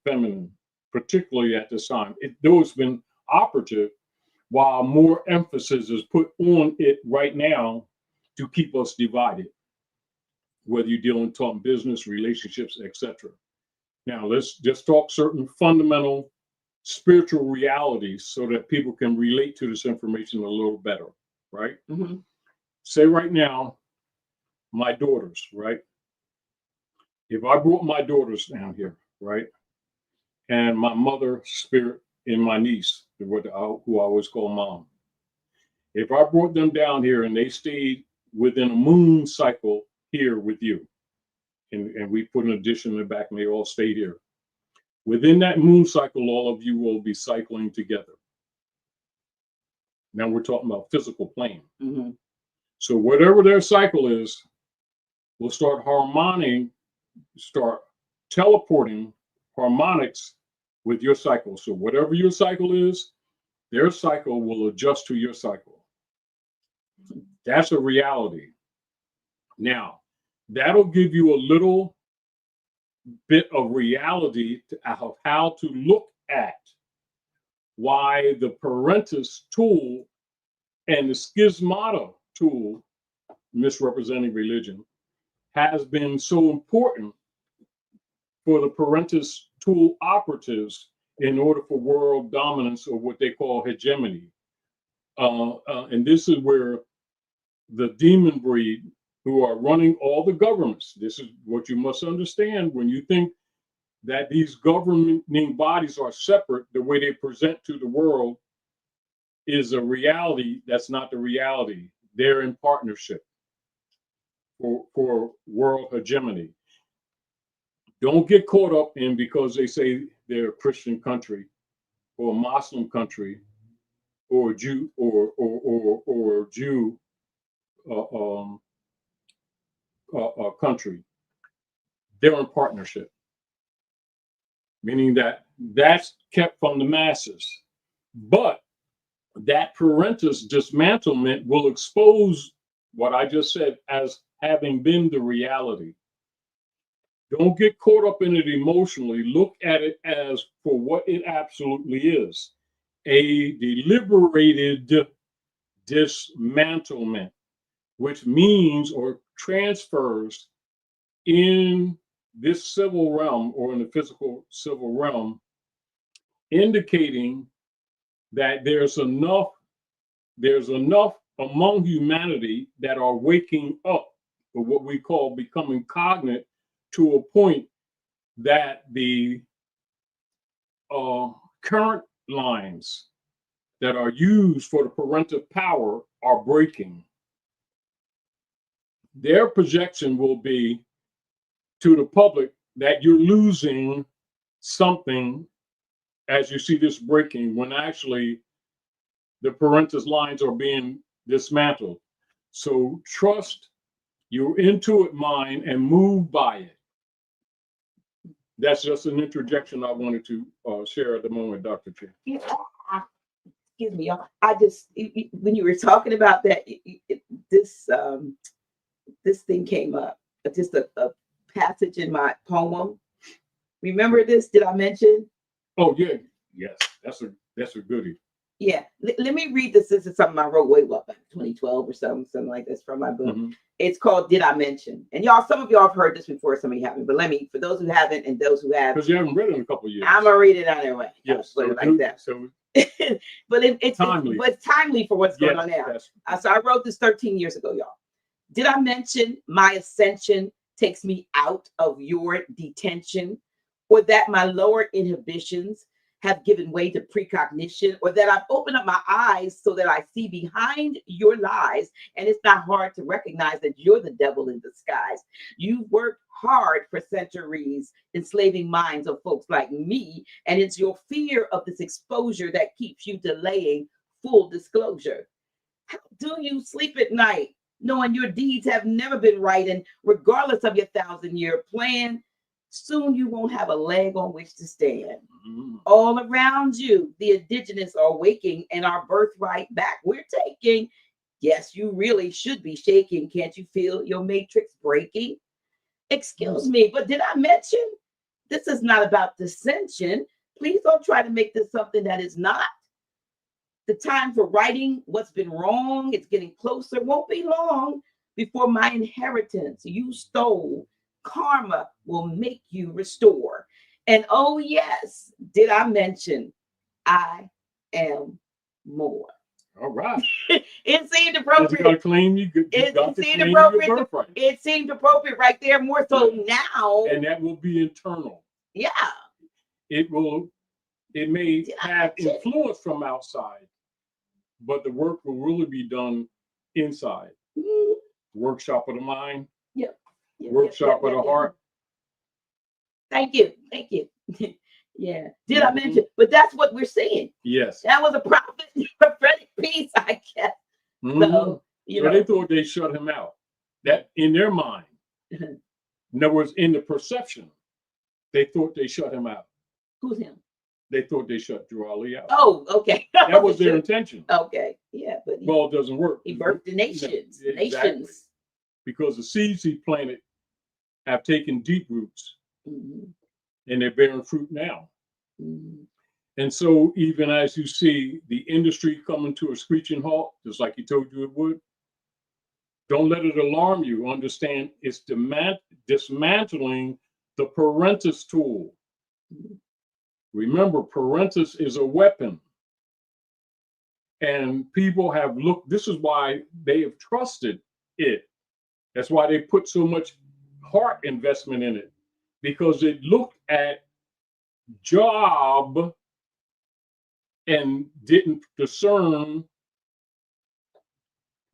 feminine particularly at this time. Though it's been operative, while more emphasis is put on it right now to keep us divided, whether you're dealing talking business, relationships, etc. Now, let's just talk certain fundamental spiritual realities so that people can relate to this information a little better, right? Mm-hmm. Say right now, my daughters, right? If I brought my daughters down here, right, and my mother spirit and my niece, who I always call mom, if I brought them down here and they stayed within a moon cycle here with you, and we put an addition in the back and they all stayed here, within that moon cycle, all of you will be cycling together. Now we're talking about physical plane. Mm-hmm. So whatever their cycle is, we'll start teleporting harmonics with your cycle. So whatever your cycle is, their cycle will adjust to your cycle. That's a reality. Now, that'll give you a little bit of reality of how to look at why the parentus tool and the schismata tool, misrepresenting religion, has been so important for the parentus tool operatives in order for world dominance, or what they call hegemony. And this is where the demon breed, who are running all the governments, this is what you must understand when you think that these governing bodies are separate. The way they present to the world is a reality that's not the reality. They're in partnership for world hegemony. Don't get caught up in, because they say they're a Christian country or a Muslim country or a Jew or Jew country. They're in partnership, meaning that that's kept from the masses. But that parentus dismantlement will expose what I just said as having been the reality. Don't get caught up in it emotionally. Look at it as for what it absolutely is: a deliberated dismantlement, which means or transfers in this civil realm or in the physical civil realm, indicating that there's enough among humanity that are waking up, or what we call becoming cognate, to a point that the current lines that are used for the parental power are breaking. Their projection will be to the public that you're losing something as you see this breaking, when actually the parental lines are being dismantled. So trust your intuitive mind and move by it. That's just an interjection I wanted to share at the moment, Dr. Chen. Yeah, excuse me, y'all. I just, when you were talking about that, this thing came up. Just a passage in my poem. Remember this? Did I mention? Oh yeah, yes. That's a goodie. Yeah. Let me read this. This is something I wrote way back 2012 or something like this from my book. Mm-hmm. It's called "Did I Mention?" And y'all, some of y'all have heard this before, some of you haven't. But let me, for those who haven't and those who have, because you haven't read it in a couple of years, I'm gonna read it anyway. Yes, so like that. So, but it's timely. But it's timely for what's going on now. So I wrote this 13 years ago, y'all. Did I mention my ascension takes me out of your detention, or that my lower inhibitions have given way to precognition, or that I've opened up my eyes so that I see behind your lies, and it's not hard to recognize that you're the devil in disguise. You've worked hard for centuries, enslaving minds of folks like me, and it's your fear of this exposure that keeps you delaying full disclosure. How do you sleep at night, knowing your deeds have never been right, and regardless of your 1,000-year plan, soon you won't have a leg on which to stand. Mm-hmm. All around you, the indigenous are waking, and our birthright back we're taking. Yes, you really should be shaking. Can't you feel your matrix breaking? Excuse me, but did I mention this is not about dissension? Please don't try to make this something that is not. The time for righting what's been wrong, it's getting closer. Won't be long before my inheritance you stole, karma will make you restore. And oh yes, did I mention I am more? All right. It seemed appropriate. You got to claim you got to claim your birthright. It seemed appropriate right there, more so now. And that will be internal. Yeah. It may have influence from outside, but the work will really be done inside. Mm-hmm. Workshop of the mind. Yep. Workshop of the heart. Thank you. Yeah. Did I mention? But that's what we're seeing. Yes. That was a prophetic piece, I guess. Mm-hmm. So, so they thought they shut him out. That in their mind. In other words, in the perception, they thought they shut him out. Who's him? They thought they shut Drew Ali out. Oh, okay. That was their intention. Okay. Yeah, but it doesn't work. He birthed the nations. No, exactly. Nations. Because the seeds he planted have taken deep roots. Mm-hmm. And they're bearing fruit now. Mm-hmm. And so even as you see the industry coming to a screeching halt, just like he told you it would, don't let it alarm you. Understand it's dismantling the parentus tool. Mm-hmm. Remember, parentus is a weapon. And people have looked, this is why they have trusted it. That's why they put so much heart investment in it. Because it looked at job and didn't discern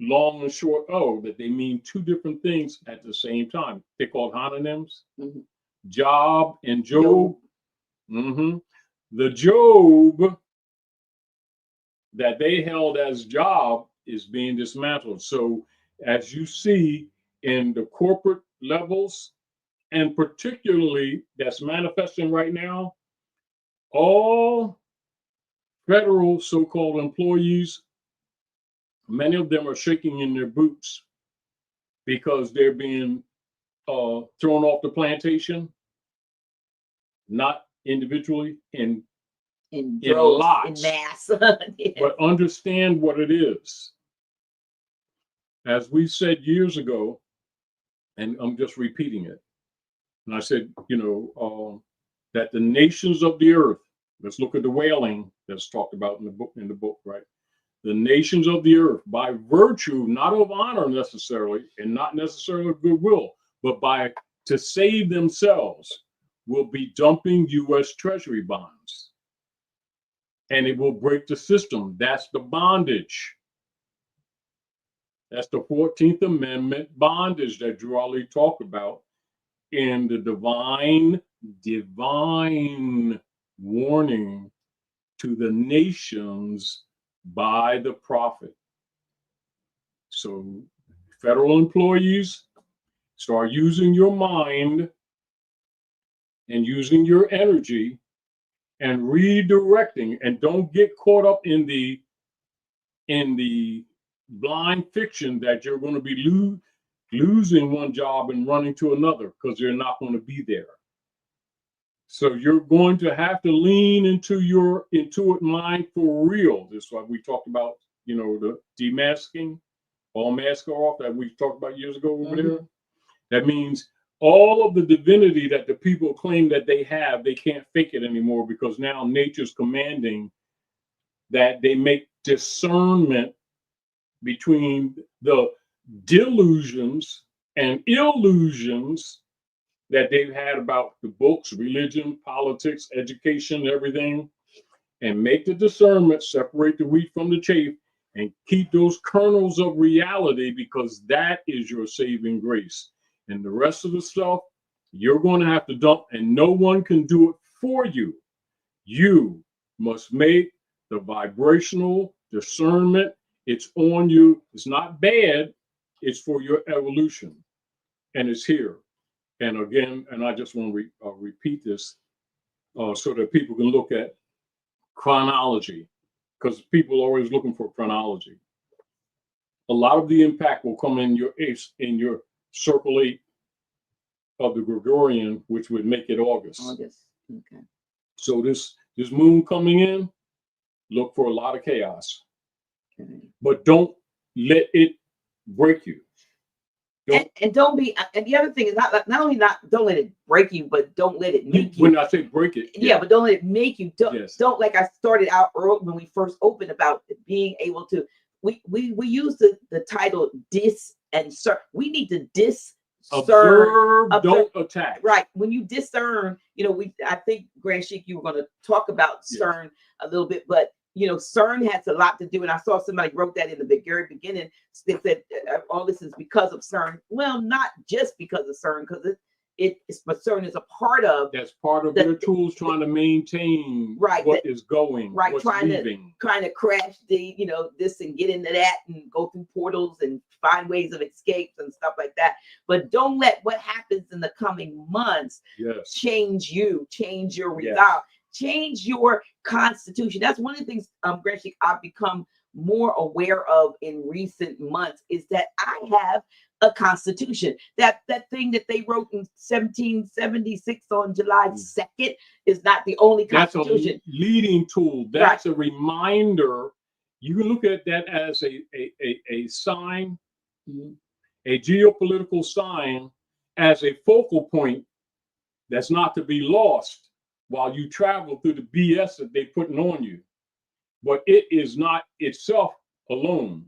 long and short that they mean two different things at the same time. They're called homonyms. Mm-hmm. Job and Job. Mm-hmm. The Job that they held as job is being dismantled. So as you see in the corporate levels, and particularly that's manifesting right now, all federal so-called employees, many of them are shaking in their boots because they're being thrown off the plantation, not individually, in droves, lots, in mass. Yeah. But understand what it is. As we said years ago, and I'm just repeating it, and I said, that the nations of the earth, let's look at the whaling that's talked about in the book, right? The nations of the earth, by virtue, not of honor necessarily, and not necessarily of goodwill, but to save themselves, will be dumping U.S. Treasury bonds. And it will break the system. That's the bondage. That's the 14th Amendment bondage that Drew Ali talked about in the divine warning to the nations by the prophet. So federal employees, start using your mind and using your energy and redirecting, and don't get caught up in the blind fiction that you're going to be losing one job and running to another, because you're not going to be there. So you're going to have to lean into your intuitive mind for real. This is why we talked about, the demasking, all mask off that we talked about years ago over there. That means all of the divinity that the people claim that they have, they can't fake it anymore, because now nature's commanding that they make discernment between the delusions and illusions that they've had about the books, religion, politics, education, everything, and make the discernment, separate the wheat from the chaff, and keep those kernels of reality, because that is your saving grace. And the rest of the stuff, you're going to have to dump, and no one can do it for you. You must make the vibrational discernment. It's on you. It's not bad. It's for your evolution. And it's here. And again, and I just want to repeat this so that people can look at chronology, because people are always looking for chronology. A lot of the impact will come in your circle 8 of the Gregorian, which would make it August. Okay. So this this moon coming in, look for a lot of chaos. But don't let it break you. And don't be, and the other thing is not only don't let it break you, but don't let it make you. When I say break it, yeah, but don't let it make you. Don't, yes. don't, like I started out early when we first opened about being able to, we use the title dis and CERN. We need to observe, don't attack. Right. When you discern, you know, I think Grand Sheik, you were going to talk about CERN a little bit, but you know, CERN has a lot to do, and I saw somebody wrote that in the very beginning. They said all this is because of CERN. Well, not just because of CERN, because but CERN is a part of. That's part of their tools trying to maintain what is going, what's leaving. Trying to crash the, you know, this and get into that and go through portals and find ways of escapes and stuff like that. But don't let what happens in the coming months change you, change your resolve. Change your constitution. That's one of the things, Grand Sheik, I've become more aware of in recent months is that I have a constitution. That thing that they wrote in 1776 on July 2nd is not the only constitution. That's a leading tool. That's a reminder. You can look at that as a sign, a geopolitical sign, as a focal point that's not to be lost while you travel through the BS that they're putting on you. But it is not itself alone.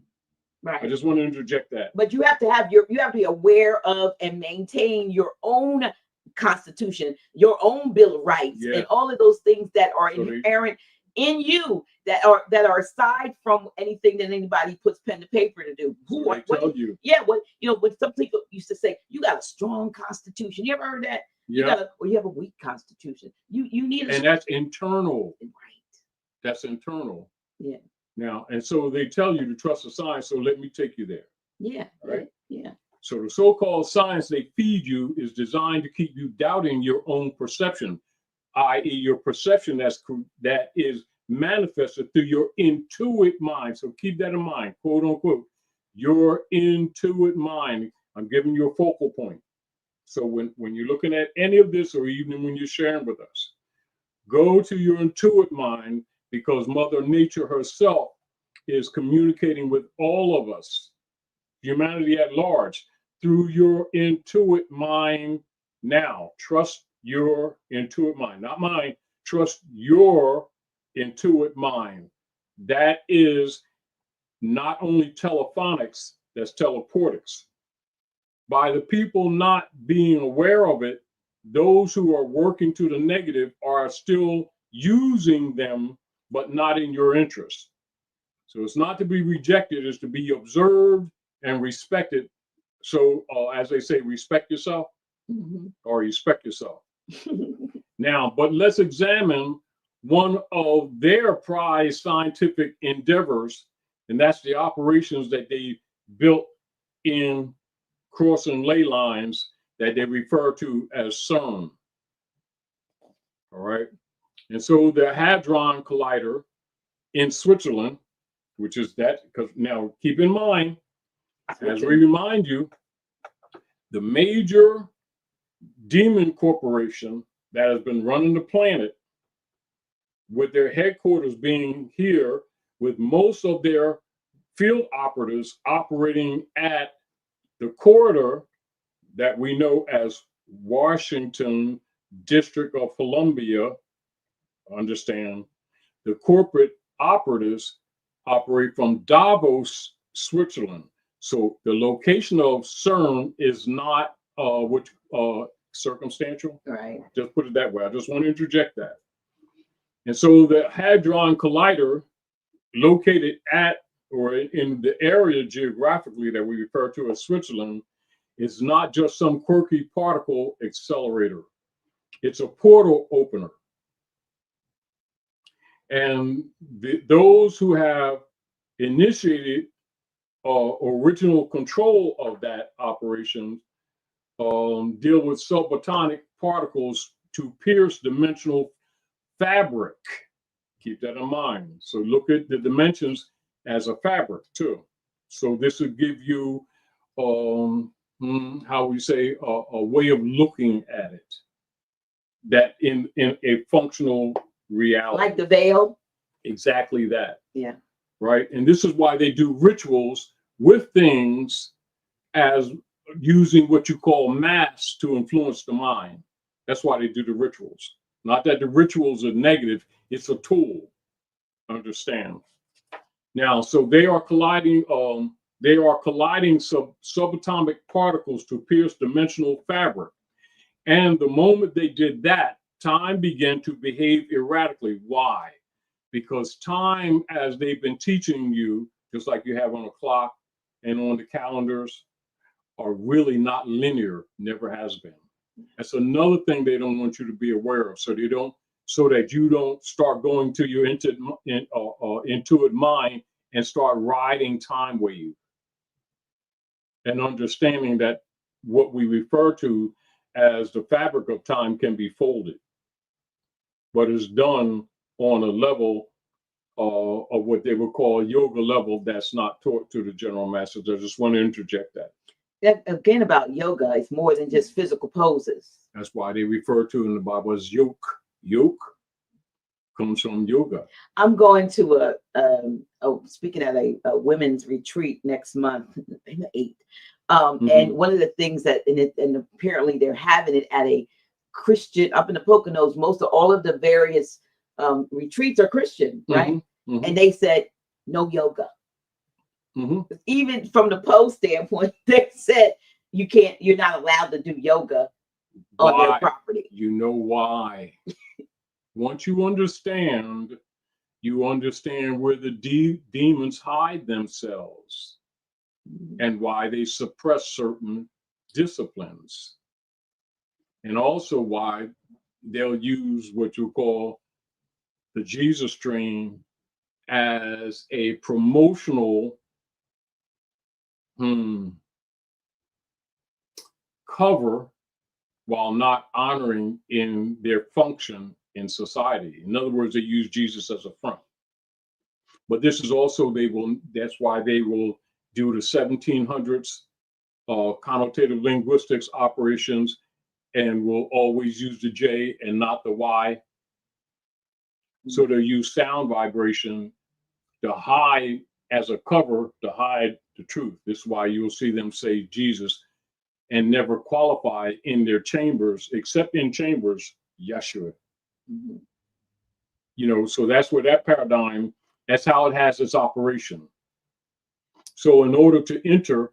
Right. I just want to interject that. But you have to have you have to be aware of and maintain your own constitution, your own Bill of Rights, and all of those things that are inherent in you that are aside from anything that anybody puts pen to paper to do. You. Yeah, what you know, when some people used to say, you got a strong constitution. You ever heard that? Yeah. You have a weak constitution. You need and that's internal. Right. That's internal. Yeah. Now, and so they tell you to trust the science, so let me take you there. Yeah. Right? Yeah. So the so-called science they feed you is designed to keep you doubting your own perception, i.e. your perception that is manifested through your intuitive mind. So keep that in mind, quote unquote, your intuitive mind. I'm giving you a focal point. So when you're looking at any of this, or even when you're sharing with us, go to your intuitive mind, because Mother Nature herself is communicating with all of us, humanity at large, through your intuitive mind now. Trust your intuitive mind, not mine. Trust your intuitive mind. That is not only telephonics, that's teleportics. By the people not being aware of it, those who are working to the negative are still using them, but not in your interest. So it's not to be rejected, it's to be observed and respected. So as they say, respect yourself or respect yourself. Now, but let's examine one of their prized scientific endeavors, and that's the operations that they built in crossing ley lines that they refer to as CERN. All right. And so the Hadron Collider in Switzerland, which is that, because now keep in mind, as we remind you, the major demon corporation that has been running the planet, with their headquarters being here, with most of their field operatives operating at the corridor that we know as Washington District of Columbia. Understand, the corporate operatives operate from Davos, Switzerland. So the location of CERN is not circumstantial. Right. Just put it that way. I just want to interject that. And so the Hadron Collider, located at or in the area geographically that we refer to as Switzerland, is not just some quirky particle accelerator. It's a portal opener. And those who have initiated original control of that operation deal with subatomic particles to pierce dimensional fabric. Keep that in mind. So look at the dimensions as a fabric too. So this would give you, how we say, a way of looking at it that in a functional reality. Like the veil. Exactly that. Yeah. Right. And this is why they do rituals with things as using what you call mass to influence the mind. That's why they do the rituals. Not that the rituals are negative, it's a tool. Understand? Now, so they are colliding subatomic particles to pierce dimensional fabric. And the moment they did that, time began to behave erratically. Why? Because time, as they've been teaching you, just like you have on a clock and on the calendars, are really not linear, never has been. That's another thing they don't want you to be aware of, so that you don't start going to your intuitive mind and start riding time wave, and understanding that what we refer to as the fabric of time can be folded, but it's done on a level of what they would call yoga level that's not taught to the general masses. I just want to interject that. That again about yoga is more than just physical poses. That's why they refer to in the Bible as yoke. Yoke comes from yoga. I'm going to speaking at a women's retreat next month, the 8th. And one of the things that, and apparently they're having it at a Christian, up in the Poconos, most of all of the various retreats are Christian, right? And they said, no yoga. Even from the post standpoint, they said you're not allowed to do yoga on their property. You know why? Once you understand where the demons hide themselves and why they suppress certain disciplines, and also why they'll use what you call the Jesus strain as a promotional cover, while not honoring in their function in society. In other words, they use Jesus as a front. But this is also, that's why they will do the 1700s connotative linguistics operations, and will always use the J and not the Y. So they'll use sound vibration to hide, as a cover, to hide the truth. This is why you'll see them say Jesus and never qualify in their chambers, except in chambers, Yeshua. You know, so that's where that paradigm, that's how it has its operation. So in order to enter,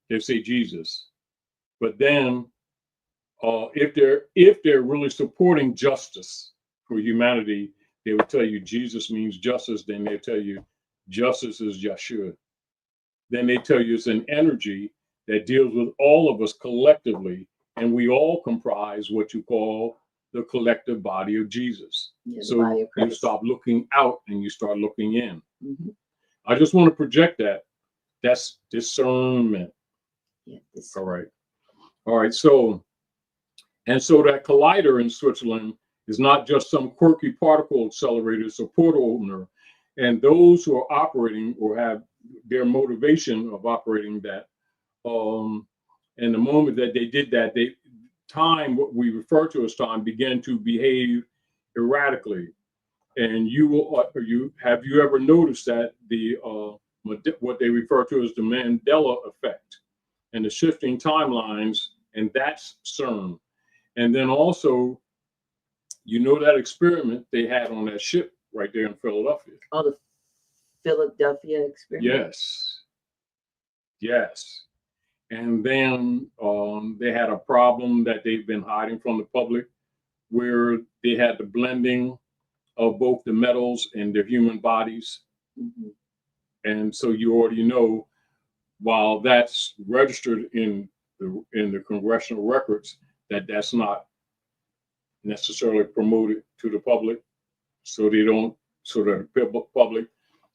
they say Jesus. But then if they're really supporting justice for humanity, they will tell you Jesus means justice. Then they'll tell you justice is Yeshua. Then they tell you it's an energy that deals with all of us collectively, and we all comprise what you call the collective body of Jesus. Yeah, so you stop looking out and you start looking in. I just want to project that. That's discernment. Yeah, all right. So that collider in Switzerland is not just some quirky particle accelerator, it's a portal opener. And those who are operating or have their motivation of operating that, and the moment that they did that, time, what we refer to as time, began to behave erratically. And have you ever noticed that what they refer to as the Mandela effect and the shifting timelines, and that's CERN. And then also, that experiment they had on that ship right there in Philadelphia. Oh, the Philadelphia experiment. Yes. And then they had a problem that they've been hiding from the public, where they had the blending of both the metals and their human bodies. And so you already know, while that's registered in the congressional records, that's not necessarily promoted to the public, so that the public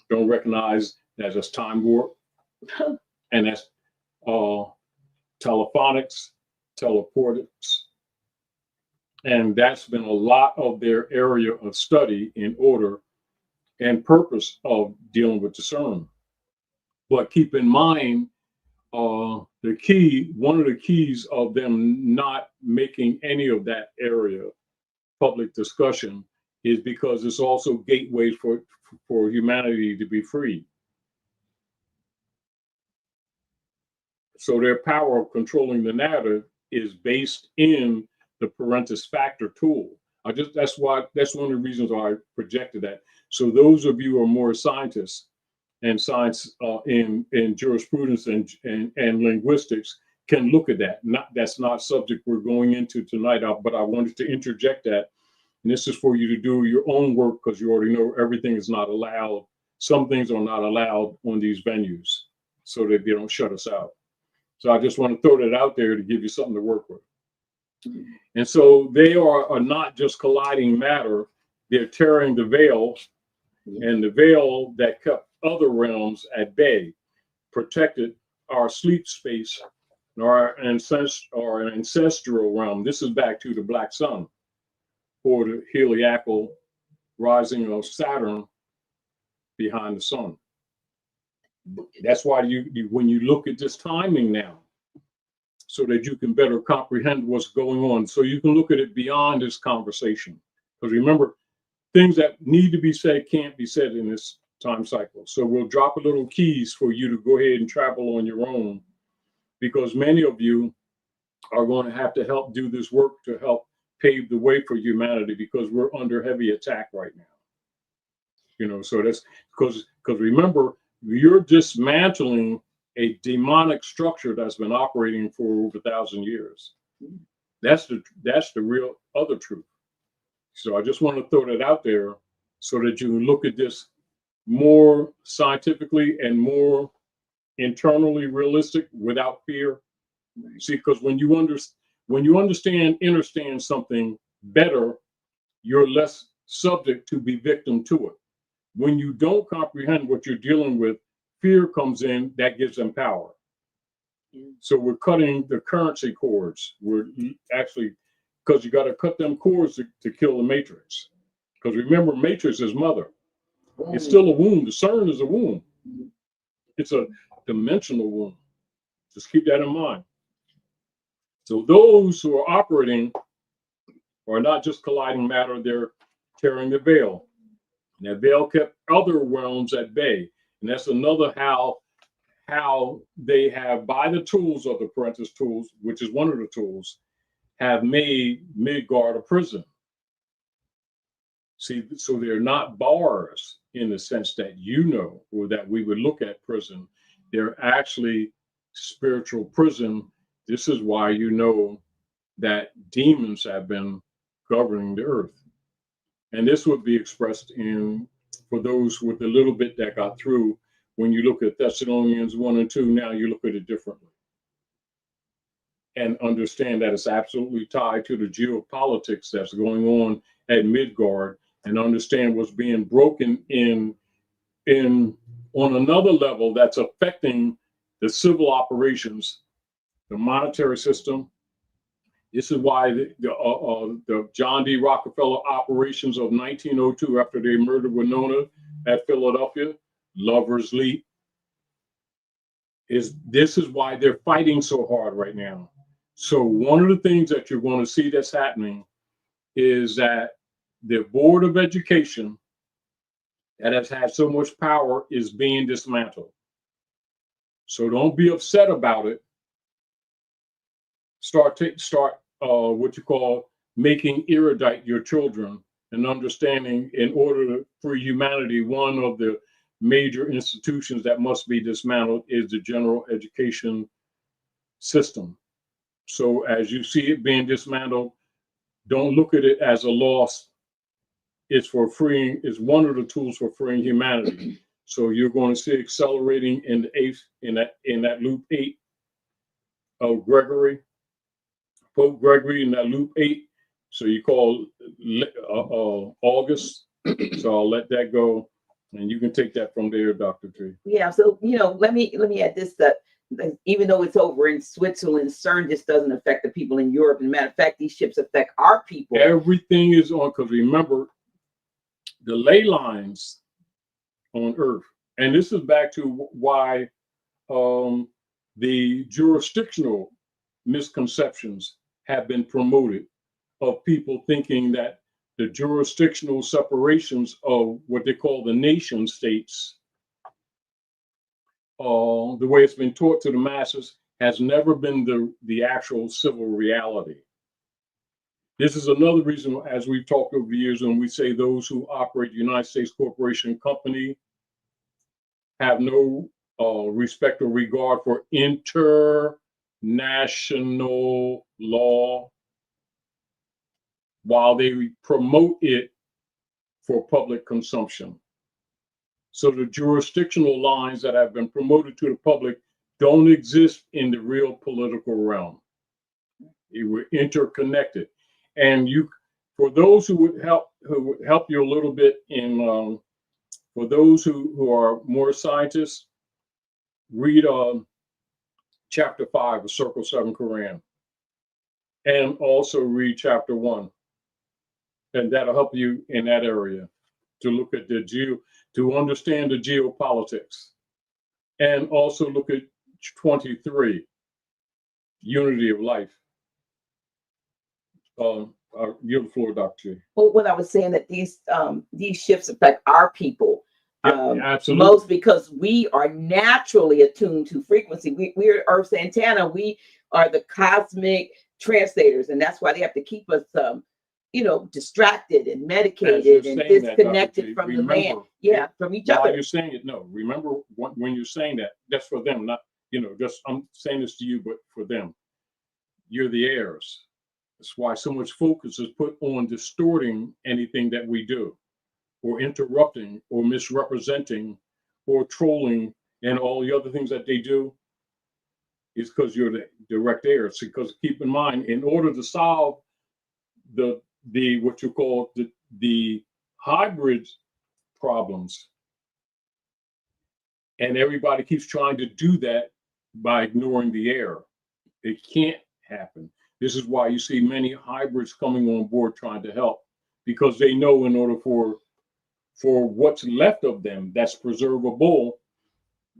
don't recognize that as time warp. And that's telephonics, teleportics. And that's been a lot of their area of study in order and purpose of dealing with the CERN. But keep in mind, one of the keys of them not making any of that area public discussion is because it's also gateways for humanity to be free. So their power of controlling the narrative is based in the parentus factor tool. That's one of the reasons why I projected that. So those of you who are more scientists and science in jurisprudence and linguistics can look at that. That's not subject we're going into tonight, but I wanted to interject that. And this is for you to do your own work, because you already know everything is not allowed. Some things are not allowed on these venues so that they don't shut us out. So I just want to throw that out there to give you something to work with. And so they are not just colliding matter, they're tearing the veil, and the veil that kept other realms at bay, protected our sleep space, our ancestral realm. This is back to the black sun, or the heliacal rising of Saturn behind the sun. That's why when you look at this timing now, so that you can better comprehend what's going on, so you can look at it beyond this conversation. Because remember, things that need to be said can't be said in this time cycle. So we'll drop a little keys for you to go ahead and travel on your own, because many of you are going to have to help do this work to help pave the way for humanity, because we're under heavy attack right now. You know, so that's because remember, you're dismantling a demonic structure that's been operating for over 1,000 years. That's the real other truth. So I just want to throw that out there so that you can look at this more scientifically and more internally realistic without fear. See, because when you understand something better, you're less subject to be victim to it. When you don't comprehend what you're dealing with, fear comes in, that gives them power. So we're cutting the currency cords. We're actually, because you got to cut them cords to kill the matrix. Because remember, matrix is mother. It's still a womb. The CERN is a womb. It's a dimensional womb. Just keep that in mind. So those who are operating are not just colliding matter, they're tearing the veil. And that veil kept other realms at bay. And that's another how they have, by the tools of the parentus tools, which is one of the tools, have made Midgard a prison. See, so they're not bars in the sense that or that we would look at prison. They're actually spiritual prison. This is why that demons have been governing the earth. And this would be expressed for those with a little bit that got through, when you look at Thessalonians 1 and 2, now you look at it differently. And understand that it's absolutely tied to the geopolitics that's going on at Midgard, and understand what's being broken in on another level that's affecting the civil operations, the monetary system. This is why the John D. Rockefeller operations of 1902, after they murdered Winona at Philadelphia, Lover's Leap, this is why they're fighting so hard right now. So one of the things that you're going to see that's happening is that the Board of Education that has had so much power is being dismantled. So don't be upset about it. Start what you call making erudite your children, and understanding, in order for humanity, one of the major institutions that must be dismantled is the general education system. So as you see it being dismantled, don't look at it as a loss. It's one of the tools for freeing humanity. So you're going to see accelerating in the eighth, in that loop 8 of Gregory, Pope Gregory, in that loop 8. So you call August. So I'll let that go, and you can take that from there, Dr. T. Yeah. So let me add this, that even though it's over in Switzerland, CERN just doesn't affect the people in Europe. And matter of fact, these ships affect our people. Everything is on, because remember, the ley lines on Earth, and this is back to why the jurisdictional misconceptions have been promoted, of people thinking that the jurisdictional separations of what they call the nation states, the way it's been taught to the masses, has never been the actual civil reality. This is another reason, as we've talked over the years, when we say those who operate the United States Corporation Company have no respect or regard for international law, while they promote it for public consumption. So the jurisdictional lines that have been promoted to the public don't exist in the real political realm. They were interconnected. And for those who would help you a little bit in, for those who are more scientists, read chapter 5 of Circle 7 Quran, and also read chapter 1. And that'll help you in that area to look at to understand the geopolitics. And also look at 23, Unity of Life. You have the floor, Dr. J. Well, what I was saying, that these shifts affect our people. Absolutely. Most because we are naturally attuned to frequency. We're Earth's antenna. We are the cosmic translators, and that's why they have to keep us distracted and medicated and disconnected from the land. Yeah, from each other. While you're saying it, no. Remember when you're saying that, that's for them, not, I'm saying this to you, but for them. You're the heirs. That's why so much focus is put on distorting anything that we do, or interrupting, or misrepresenting, or trolling, and all the other things that they do. Is because you're the direct heirs. Because keep in mind, in order to solve the what you call the hybrid problems, and everybody keeps trying to do that by ignoring the error. It can't happen. This is why you see many hybrids coming on board trying to help, because they know in order for what's left of them that's preservable,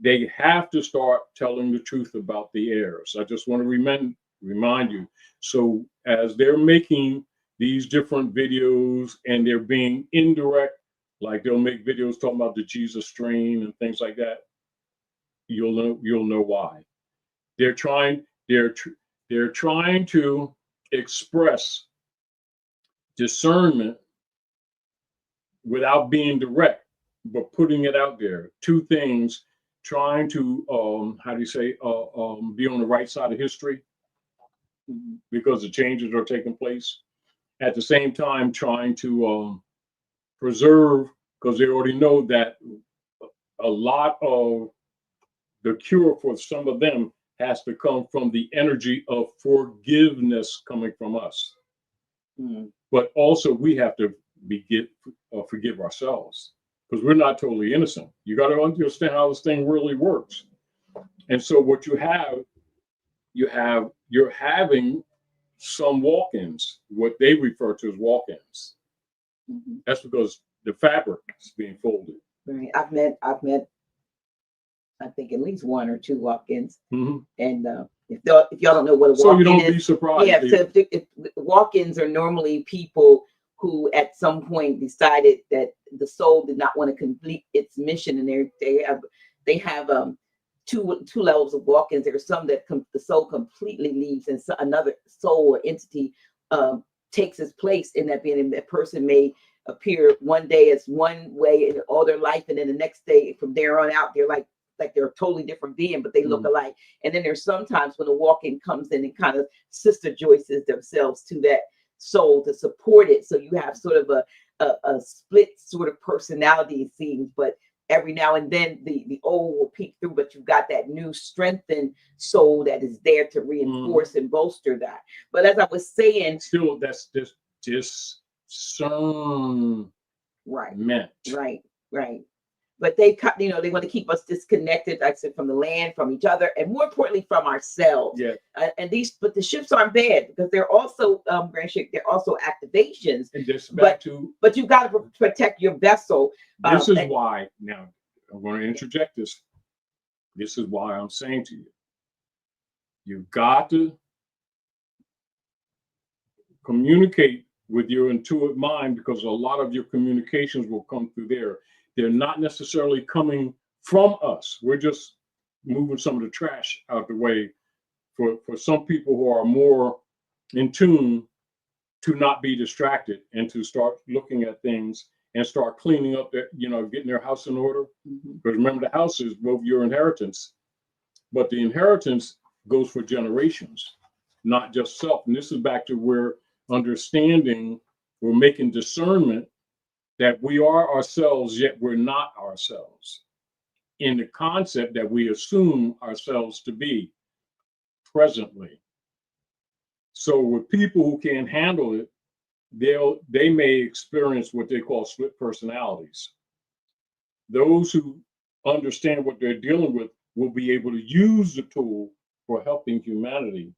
they have to start telling the truth about the errors. I just want to remind you. So as they're making these different videos and they're being indirect, like they'll make videos talking about the Jesus strain and things like that, you'll know why. They're trying to express discernment without being direct, but putting it out there. Two things: trying to be on the right side of history because the changes are taking place. At the same time, trying to preserve, because they already know that a lot of the cure for some of them has to come from the energy of forgiveness coming from us. But also we have to forgive ourselves, because we're not totally innocent. You got to understand how this thing really works. And so what you're having some walk-ins, what they refer to as walk-ins. That's because the fabric is being folded. Right. I've met I think at least one or two walk-ins. And if y'all don't know what a walk-in is, so you don't be surprised. Yeah, so if walk-ins are normally people who at some point decided that the soul did not want to complete its mission, and they have two levels of walk-ins. There are some that the soul completely leaves, and so another soul or entity takes its place in that being. And that person may appear one day as one way in all their life, and then the next day from there on out they're like they're a totally different being, but they look alike. And then there's sometimes when a walk-in comes in and kind of sister joices themselves to that soul to support it. So you have sort of a split sort of personality, it seems, but every now and then the old will peek through, but you've got that new strengthened soul that is there to reinforce and bolster that. But as I was saying, still that's just discernment. Right. But they want to keep us disconnected, like I said, from the land, from each other, and more importantly, from ourselves. Yeah. But the shifts aren't bad, because they're also, Grand Sheik, they're also activations. And just but you've got to protect your vessel. This is why, now I'm going to interject this. This is why I'm saying to you, you've got to communicate with your intuitive mind, because a lot of your communications will come through there. They're not necessarily coming from us. We're just moving some of the trash out the way for some people who are more in tune to not be distracted and to start looking at things and start cleaning up their, getting their house in order. Because remember, the house is both your inheritance, but the inheritance goes for generations, not just self. And this is back to where understanding, we're making discernment that we are ourselves, yet we're not ourselves, in the concept that we assume ourselves to be presently. So with people who can't handle it, they may experience what they call split personalities. Those who understand what they're dealing with will be able to use the tool for helping humanity.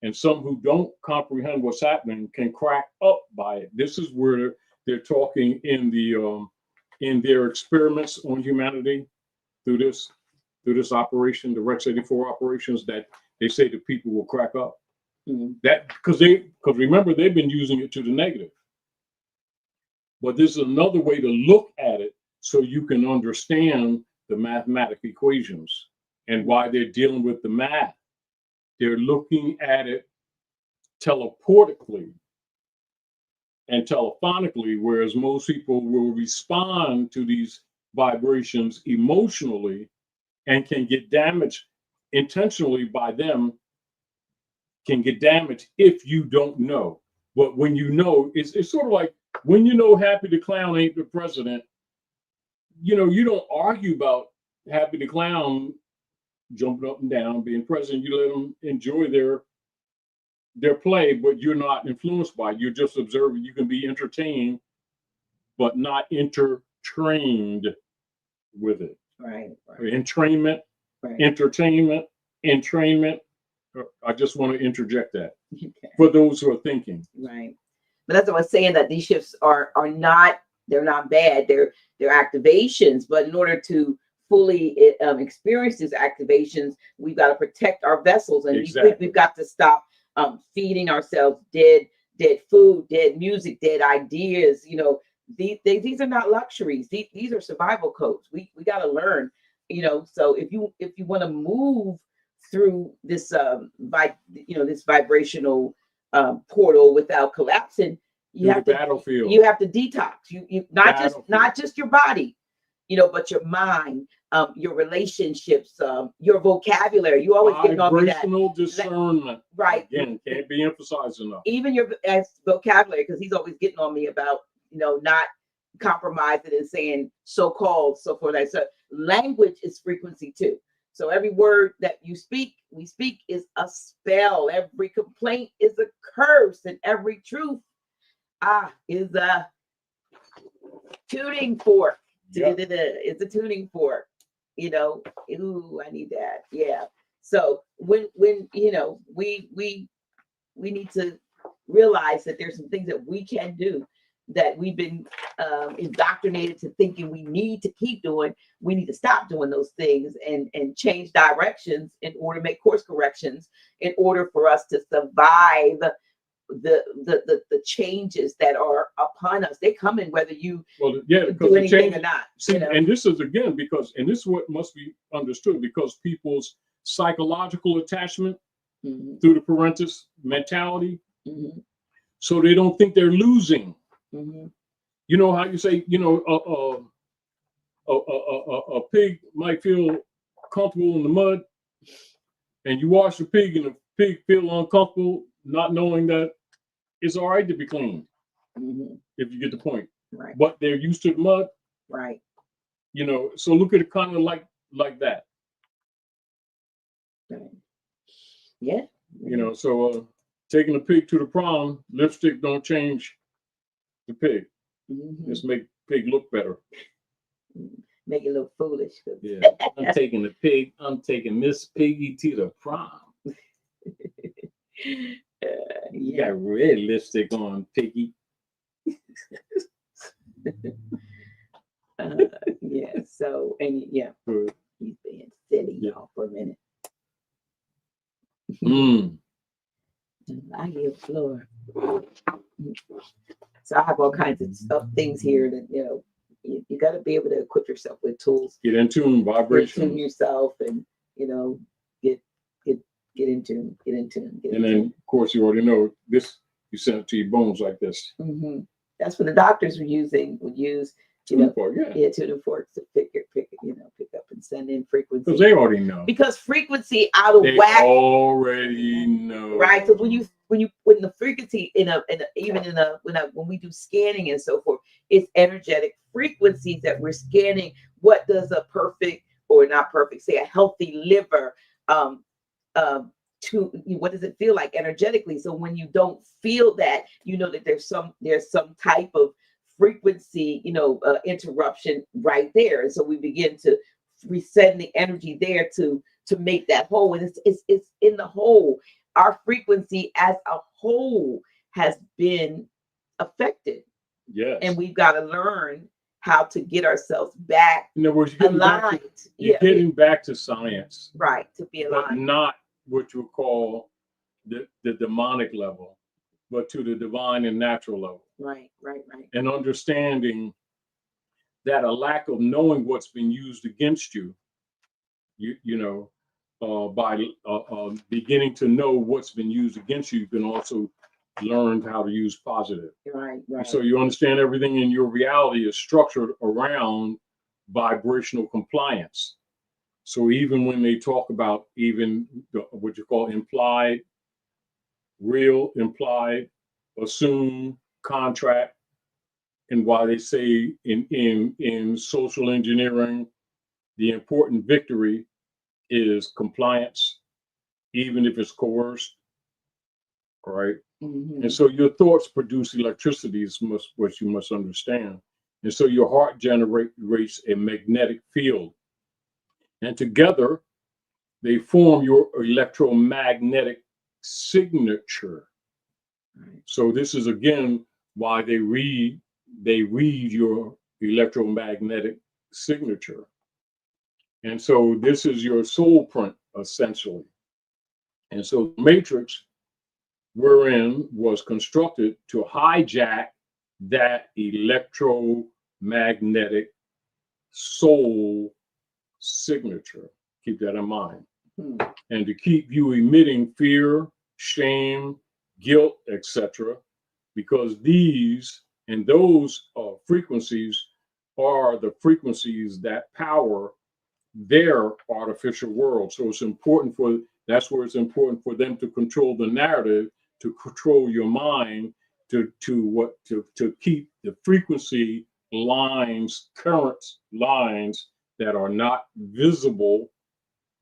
And some who don't comprehend what's happening can crack up by it. This is where they're talking in their experiments on humanity through this operation, the Rex 84 operations, that they say the people will crack up. That because remember, they've been using it to the negative. But this is another way to look at it so you can understand the mathematical equations and why they're dealing with the math. They're looking at it teleportically and telephonically, whereas most people will respond to these vibrations emotionally and can get damaged intentionally by them, can get damaged if you don't know. But when you know, it's sort of like when you know Happy the Clown ain't the president, you don't argue about Happy the Clown jumping up and down, being president. You let them enjoy their play, but you're not influenced by it. You're just observing. You can be entertained, but not entrained with it. Right. Entrainment, entertainment, entrainment. I just want to interject that for those who are thinking. Right. But that's what I was saying, that these shifts are not, they're not bad. They're activations, but in order to fully experience these activations, we've got to protect our vessels, and we've got to stop feeding ourselves dead food, dead music, dead ideas. These are not luxuries. These are survival codes. We got to learn. So if you want to move through this this vibrational portal without collapsing, you have to detox. You not just your body, but your mind, your relationships, your vocabulary. You always get on me that vibrational discernment, right? Again, can't be emphasized enough. Even your vocabulary, because he's always getting on me about not compromising and saying so-called, so forth. So language is frequency too. So every word that we speak is a spell. Every complaint is a curse, and every truth is a tuning fork. Yep. It's a tuning fork. Ooh, I need that. Yeah. So when we need to realize that there's some things that we can do that we've been indoctrinated to thinking we need to keep doing. We need to stop doing those things and change directions in order to make course corrections in order for us to survive the changes that are upon us. They come in whether you do anything or not. And this is again and this is what must be understood, because people's psychological attachment through the parentus mentality, so they don't think they're losing. You know how you say, a pig might feel comfortable in the mud, and you wash the pig, and the pig feel uncomfortable, not knowing that it's all right to be clean, if you get the point. Right. But they're used to the mud. Right. So look at it kind of like that. Right. Yeah. So taking a pig to the prom, lipstick don't change the pig. Just make pig look better. Make it look foolish. Yeah. I'm taking Miss Piggy to the prom. You got red lipstick on, Piggy. Yeah. So Good. He's being silly, y'all, for a minute. I hear floor. So I have all kinds of things here that, you know, you got to be able to equip yourself with tools. Get in tune, vibration. Tune yourself and, you know, get in tune. And then, of course, you already know this, you send it to your bones like this. Mm-hmm. That's what the doctors would use, tuning forks to pick up and send in frequency. Because they already know. Because frequency out of they whack. Already know. Right. So when the frequency when we do scanning and so forth, it's energetic frequencies that we're scanning. What does a perfect or not perfect, say a healthy liver, to what does it feel like energetically? So when you don't feel that, you know that there's some type of frequency, interruption right there. And so we begin to resend the energy there to make that whole. And it's in the whole. Our frequency as a whole has been affected. Yes. And we've got to learn how to get ourselves back. In other words, aligned. Getting back to science. Right. To be aligned. But not what you call the demonic level, but to the divine and natural level. Right. And understanding that a lack of knowing what's been used against you, by beginning to know what's been used against you, you can also learn how to use positive. Right. So you understand everything in your reality is structured around vibrational compliance. So even when they talk about what you call implied, real, implied, assume, contract, and why they say in social engineering, the important victory is compliance, even if it's coerced, right? Mm-hmm. And so your thoughts produce electricity, is what you must understand. And so your heart generates a magnetic field. And together, they form your electromagnetic signature. Right. So this is, again, why they read your electromagnetic signature. And so this is your soul print, essentially. And so the matrix we're in was constructed to hijack that electromagnetic soul signature. Keep that in mind. Mm-hmm. And to keep you emitting fear, shame, guilt, etc., because these and those frequencies are the frequencies that power their artificial world. So it's important that's where it's important for them to control the narrative, to control your mind, to keep the frequency lines, current lines that are not visible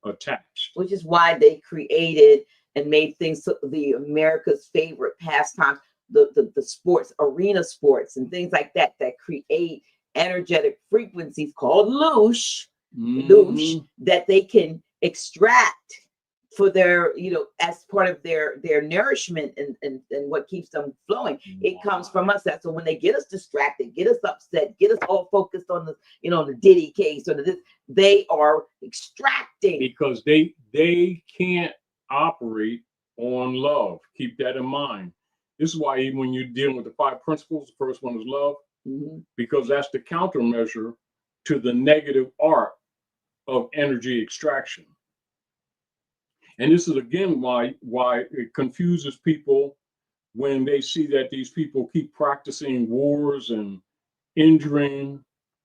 attached. Which is why they created and made things the America's favorite pastimes, the sports, arena sports and things like that create energetic frequencies called loosh, that they can extract for their, as part of their nourishment and what keeps them flowing. It comes from us. So when they get us distracted, get us upset, get us all focused on the, the Diddy case or this, they are extracting. Because they can't operate on love. Keep that in mind. This is why even when you're dealing with the 5 principles, the first one is love, because that's the countermeasure to the negative art of energy extraction. And this is again why it confuses people when they see that these people keep practicing wars and injuring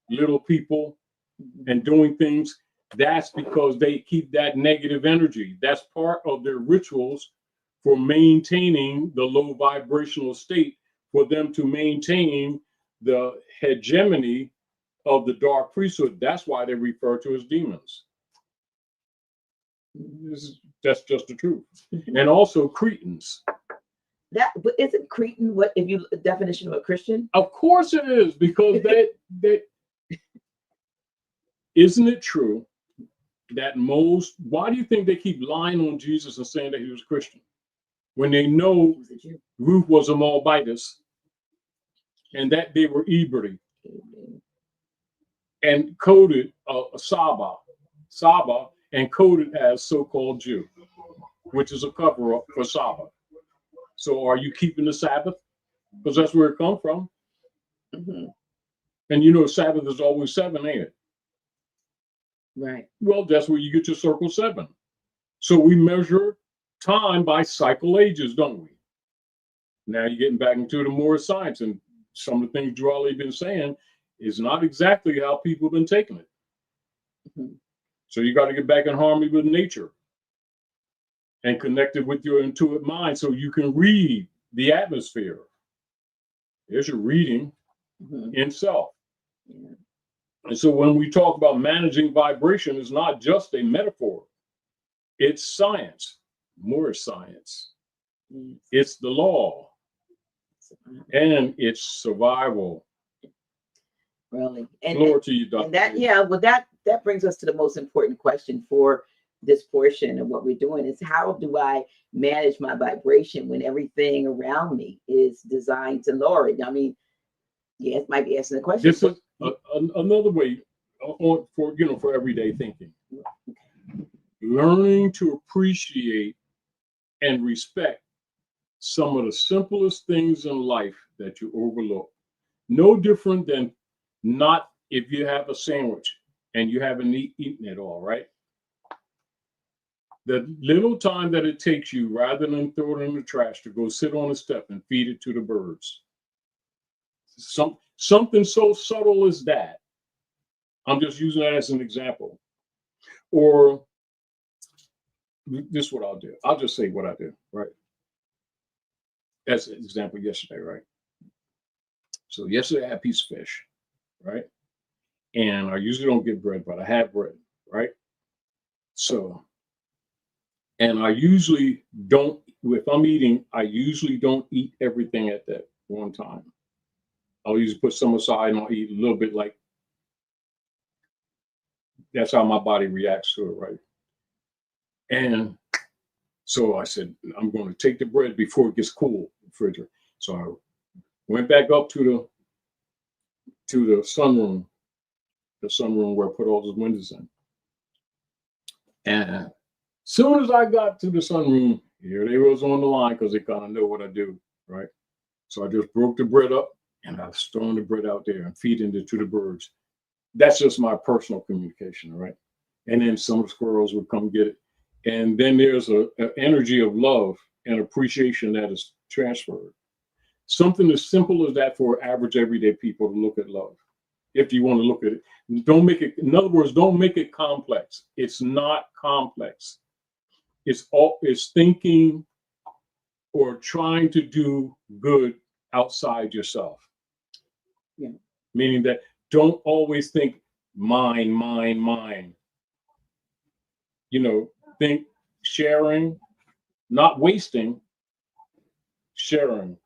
little people and doing things. That's because they keep that negative energy. That's part of their rituals for maintaining the low vibrational state, for them to maintain the hegemony of the dark priesthood. That's why they refer to as demons. That's just the truth. And also Cretans. But isn't Cretan the definition of a Christian? Of course it is, because that isn't it true that why do you think they keep lying on Jesus and saying that he was a Christian when they know Ruth was a Moabitess and that they were Ibri and coded Saba and coded as so-called Jew, which is a cover-up for Saba. So are you keeping the Sabbath? Because that's where it comes from. Mm-hmm. And you know, Sabbath is always 7, ain't it? Right. Well, that's where you get your circle 7. So we measure time by cycle ages, don't we? Now you're getting back into the more science, and some of the things Drawley been saying is not exactly how people have been taking it. Mm-hmm. So you got to get back in harmony with nature and connected with your intuitive mind so you can read the atmosphere. There's your reading in self. Yeah. And so when we talk about managing vibration, it's not just a metaphor. It's science, more science. Yes. It's the law. And it's survival. Really. Glory to you, Dr. And that, J. yeah, well, that brings us to the most important question for this portion of what we're doing is how do I manage my vibration when everything around me is designed to lower it? I mean, yes, might be asking the question. This is another way for everyday thinking. Learning to appreciate and respect some of the simplest things in life that you overlook. No different than not if you have a sandwich and you haven't eaten it all, right? The little time that it takes you, rather than throw it in the trash, to go sit on a step and feed it to the birds. Something so subtle as that. I'm just using that as an example. Or this is what I'll do. I'll just say what I do, right? As an example yesterday, right? So yesterday I had a piece of fish, right? And I usually don't get bread, but I had bread, right? So, and I usually don't, if I'm eating, I usually don't eat everything at that one time. I'll usually put some aside and I'll eat a little bit, like, that's how my body reacts to it, right? And so I said, I'm going to take the bread before it gets cool in the refrigerator. So I went back up to the sunroom where I put all those windows in. And soon as I got to the sunroom, here they was on the line because they kind of know what I do, right? So I just broke the bread up and I was throwing the bread out there and feeding it to the birds. That's just my personal communication, right? And then some of the squirrels would come get it. And then there's an energy of love and appreciation that is transferred. Something as simple as that for average everyday people to look at love. If you want to look at it, don't make it, in other words, don't make it complex. It's not complex. It's thinking or trying to do good outside yourself. Yeah. Meaning that don't always think mine, mine, mine. You know, think sharing, not wasting, sharing.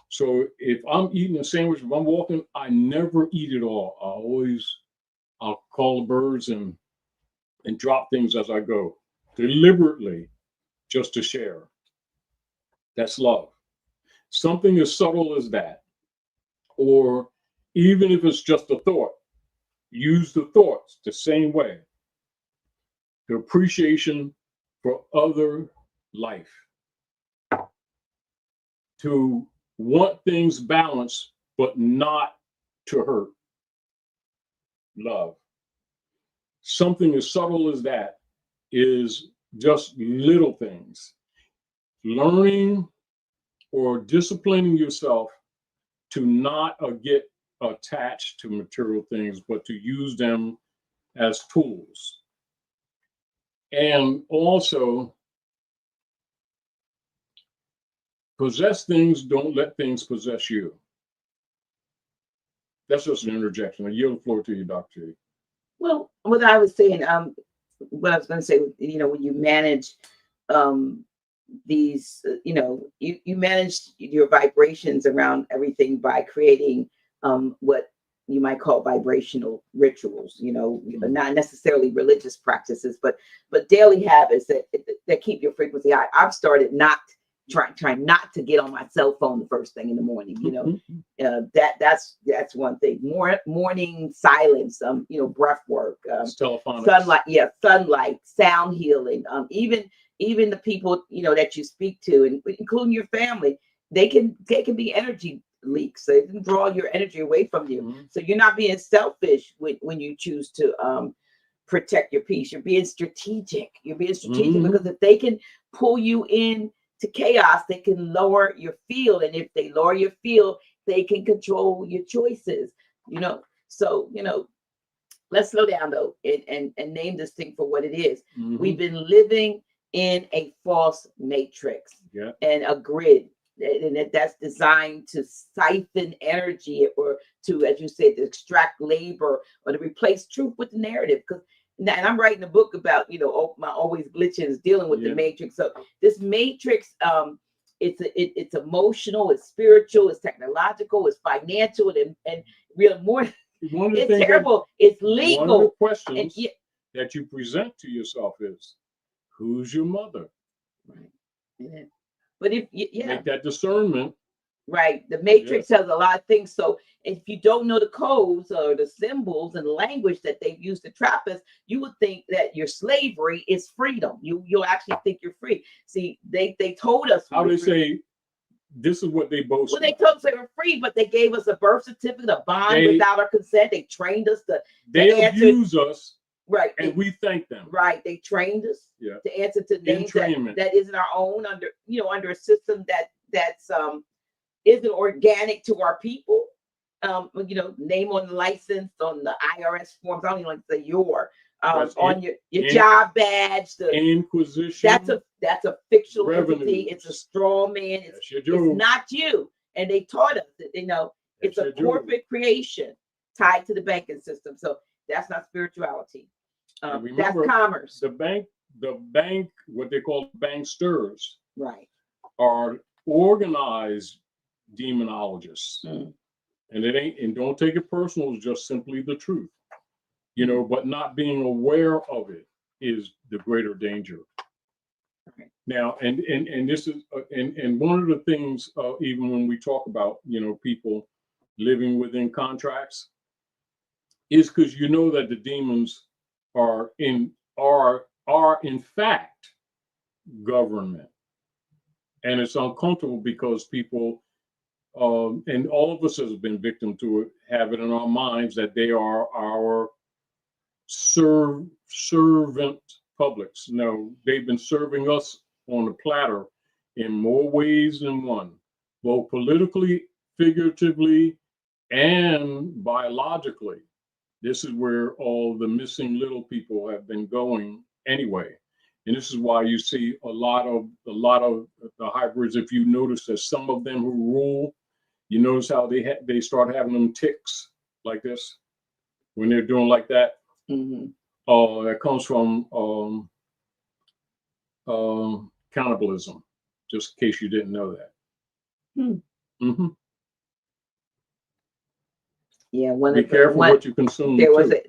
So if I'm eating a sandwich, if I'm walking, I never eat it all. I'll call the birds and drop things as I go, deliberately, just to share. That's love. Something as subtle as that, or even if it's just a thought, use the thoughts the same way. The appreciation for other life. To want things balanced, but not to hurt. Love. Something as subtle as that is just little things. Learning or disciplining yourself to not get attached to material things, but to use them as tools. And also, possess things, don't let things possess you. That's just an interjection. I yield the floor to you, Dr. Well, what I was saying, what I was going to say, you know, when you manage these, you know, you manage your vibrations around everything by creating what you might call vibrational rituals, you know, not necessarily religious practices, but daily habits that keep your frequency high. I've started not try not to get on my cell phone the first thing in the morning. That's one thing. Morning silence, breath work, sunlight, sound healing. Even the people that you speak to, and including your family, they can be energy leaks. So they can draw your energy away from you. So you're not being selfish when you choose to protect your peace. You're being strategic. Because if they can pull you in to chaos, they can lower your field, and if they lower your field, they can control your choices. So let's slow down though and name this thing for what it is. We've been living in a false matrix and a grid, and that's designed to siphon energy, or to, as you said, to extract labor, or to replace truth with the narrative. And I'm writing a book about, my always glitching dealing with the matrix. So this matrix, it's emotional, it's spiritual, it's technological, it's financial, and real more. It's terrible. It's legal. One of the questions that you present to yourself is, who's your mother? Right. Yeah. But if make that discernment. Right. The matrix has a lot of things. So if you don't know the codes or the symbols and language that they've used to trap us, you would think that your slavery is freedom. You'll actually think you're free. See, they told us how they say this is what they boast. Well, they told us they were free, but they gave us a birth certificate, a bond without our consent. They trained us to abuse us. Right. And we thank them. Right. They trained us to answer to names that isn't our own, under a system that's isn't organic to our people. Name on the license, on the IRS forms. I don't even like to say on your job badge. The Inquisition. That's a fictional entity. It's a straw man. It's not you. And they taught us that it's a corporate creation tied to the banking system. So that's not spirituality. Remember, that's commerce. The bank, what they call banksters, right, are organized demonologists. And don't take it personal, it's just simply the truth. But not being aware of it is the greater danger. Okay. Now, and this is and one of the things, even when we talk about people living within contracts, is because that the demons are in fact government, and it's uncomfortable because people, and all of us has been victim to it, have it in our minds that they are our servant publics. No, they've been serving us on a platter in more ways than one, both politically, figuratively, and biologically. This is where all the missing little people have been going anyway. And this is why you see a lot of the hybrids. If you notice that some of them who rule, you notice how they start having them ticks like this when they're doing like that. That comes from cannibalism, just in case you didn't know that. Yeah, be careful what you consume. There was a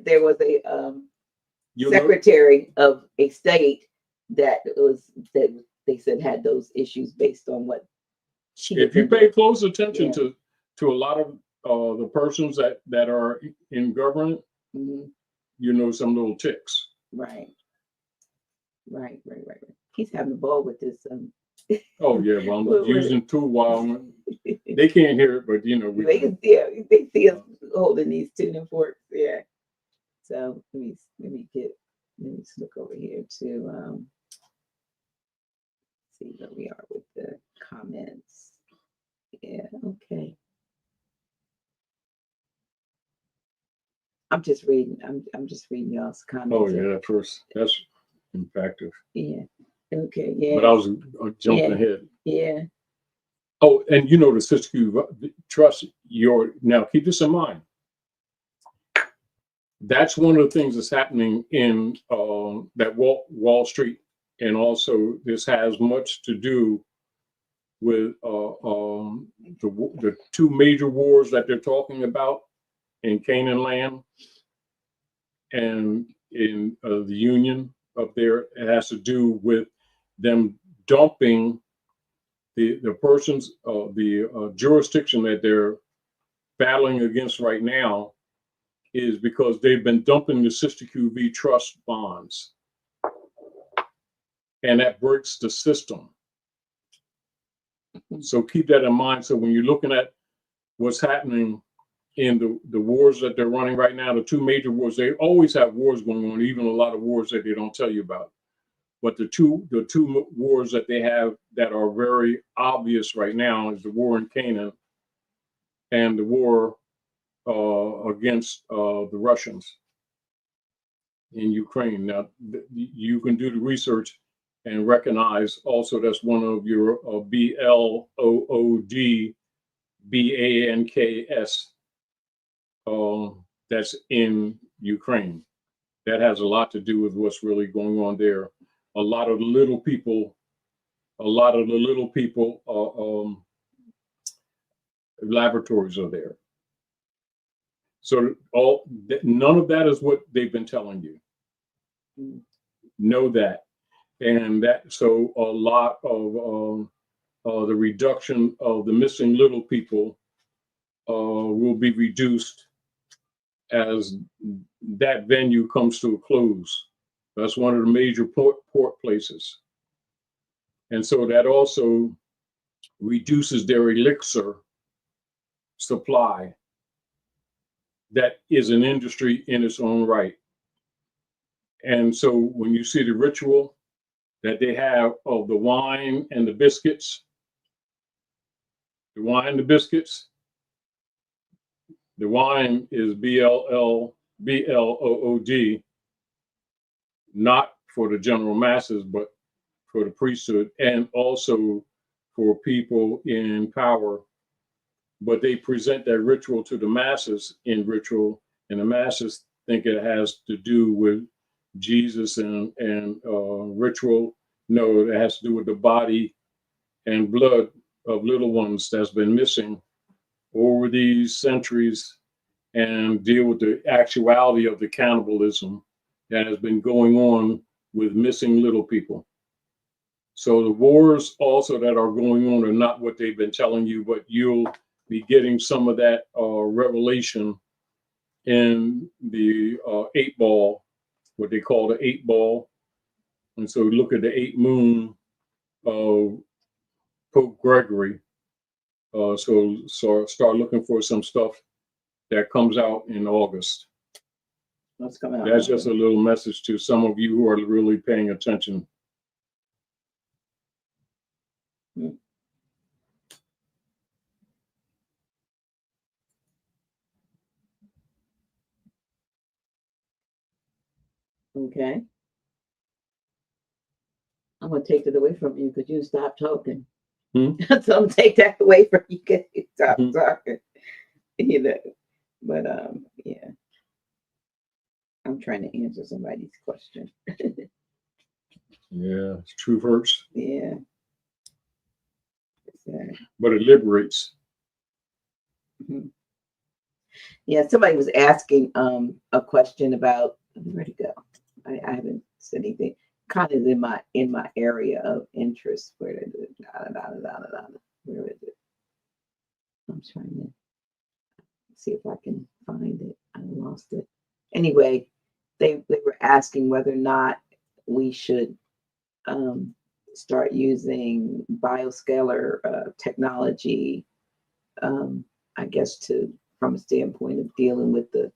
secretary of a state that they said had those issues based on what she. If you pay close attention to a lot of the persons that are in government, some little ticks. Right. He's having a ball with this. Oh yeah, well I'm using two while they can't hear it, but they can see they see us holding these tuning forks. Yeah. So let me just look over here to see where we are with the comments. Yeah. Okay. I'm just reading y'all's comments. Oh yeah, that's impactful. Yeah. Okay. Yeah. But I was jumping ahead. Yeah. Oh, and the sister trust now keep this in mind. That's one of the things that's happening in that Wall Street, and also this has much to do with the two major wars that they're talking about in Canaan land and in the Union up there. It has to do with them dumping the person's the jurisdiction that they're battling against right now is because they've been dumping the Sister QV trust bonds, and that breaks the system. So keep that in mind. So when you're looking at what's happening in the wars that they're running right now, the two major wars, they always have wars going on, even a lot of wars that they don't tell you about. But the two wars that they have that are very obvious right now is the war in Canaan and the war against the Russians in Ukraine. Now, you can do the research and recognize also that's one of your BLOOD BANKS that's in Ukraine. That has a lot to do with what's really going on there. A lot of the little people laboratories are there. So none of that is what they've been telling you. Know that. And that, so a lot of the reduction of the missing little people will be reduced as that venue comes to a close. That's one of the major port places. And so that also reduces their elixir supply. That is an industry in its own right. And so when you see the ritual that they have of the wine and the biscuits, the wine is BLOOD, not for the general masses, but for the priesthood and also for people in power. But they present that ritual to the masses in ritual, and the masses think it has to do with Jesus and ritual. No, it has to do with the body and blood of little ones that's been missing over these centuries, and deal with the actuality of the cannibalism that has been going on with missing little people. So the wars also that are going on are not what they've been telling you, but you'll be getting some of that revelation in the 8 ball, what they call the 8 ball. And so look at the 8 moon of Pope Gregory. So start looking for some stuff that comes out in August. What's coming out? That's just a little message to some of you who are really paying attention. Okay. I'm gonna take it away from you because you stop talking. So I'm gonna take that away from you because you stop talking. You know, but yeah. I'm trying to answer somebody's question. Yeah, truth hurts. Yeah. But it liberates. Yeah, somebody was asking a question about where'd it go? I haven't said anything. Kind of in my area of interest. Where is it? Where is it? I'm trying to see if I can find it. I lost it. Anyway, they were asking whether or not we should start using bioscalar technology, I guess, from a standpoint of dealing with the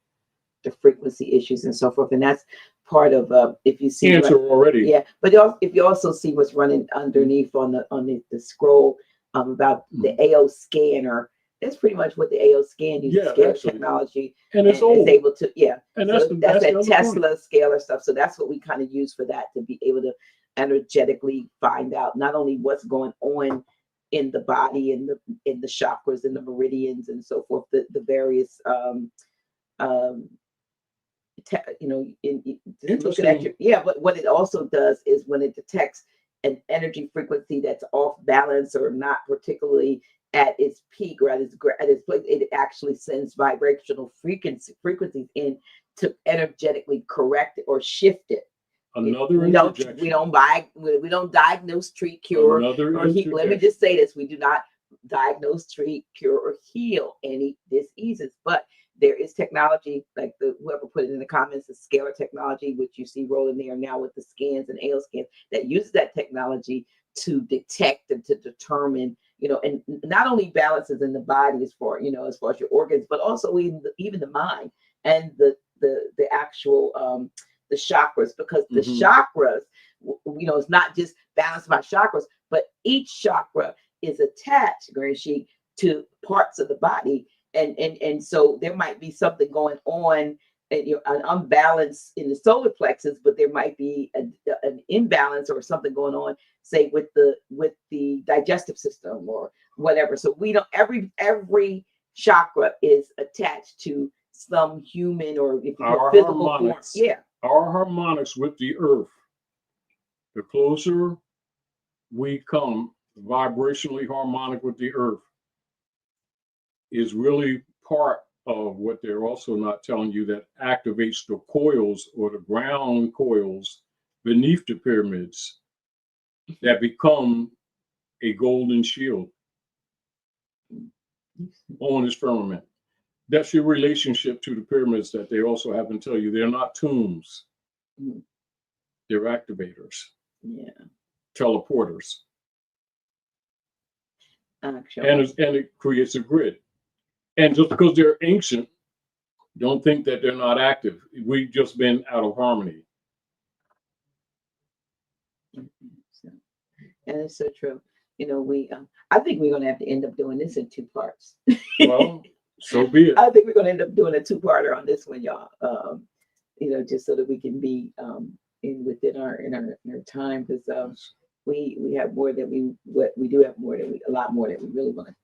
frequency issues and so forth. And that's part of if you see answer already. Yeah, but if you also see what's running underneath on the scroll about the AO scanner. That's pretty much what the AO scan uses, scan technology, and it's able to And so that's that Tesla point. scalar stuff. So that's what we kind of use for that, to be able to energetically find out not only what's going on in the body, in the chakras, and the meridians, and so forth, the various looking at but what it also does is when it detects an energy frequency that's off balance or not particularly at its peak or at its place, it actually sends vibrational frequencies in to energetically correct it or shift it Another we don't diagnose, treat, cure, or heal. Let me just say this: we do not diagnose, treat, cure, or heal any diseases. But there is technology, like whoever put it in the comments, the scalar technology, which you see rolling there now with the scans and AL scans, that uses that technology to detect and to determine, and not only balances in the body as far as your organs, but also even the mind and the actual the chakras, because the chakras, it's not just balanced by chakras, but each chakra is attached, Grand Sheik, to parts of the body, and so there might be something going on, an unbalance in the solar plexus, but there might be an imbalance or something going on, say with the digestive system or whatever. So we don't every chakra is attached to some human or if you physical form. Yeah. Our harmonics with the earth, the closer we come vibrationally harmonic with the earth, is really part of what they're also not telling you that activates the coils or the ground coils beneath the pyramids that become a golden shield on this firmament. That's your relationship to the pyramids that they also haven't tell you. They're not tombs. They're activators. Yeah. Teleporters. Actually. And it creates a grid. And just because they're ancient, don't think that they're not active. We've just been out of harmony. And it's so true. I think we're going to have to end up doing this in 2 parts. Well, so be it. I think we're going to end up doing a 2-parter on this one, y'all. Just so that we can be within our time, because we have more that we do have a lot more that we really want to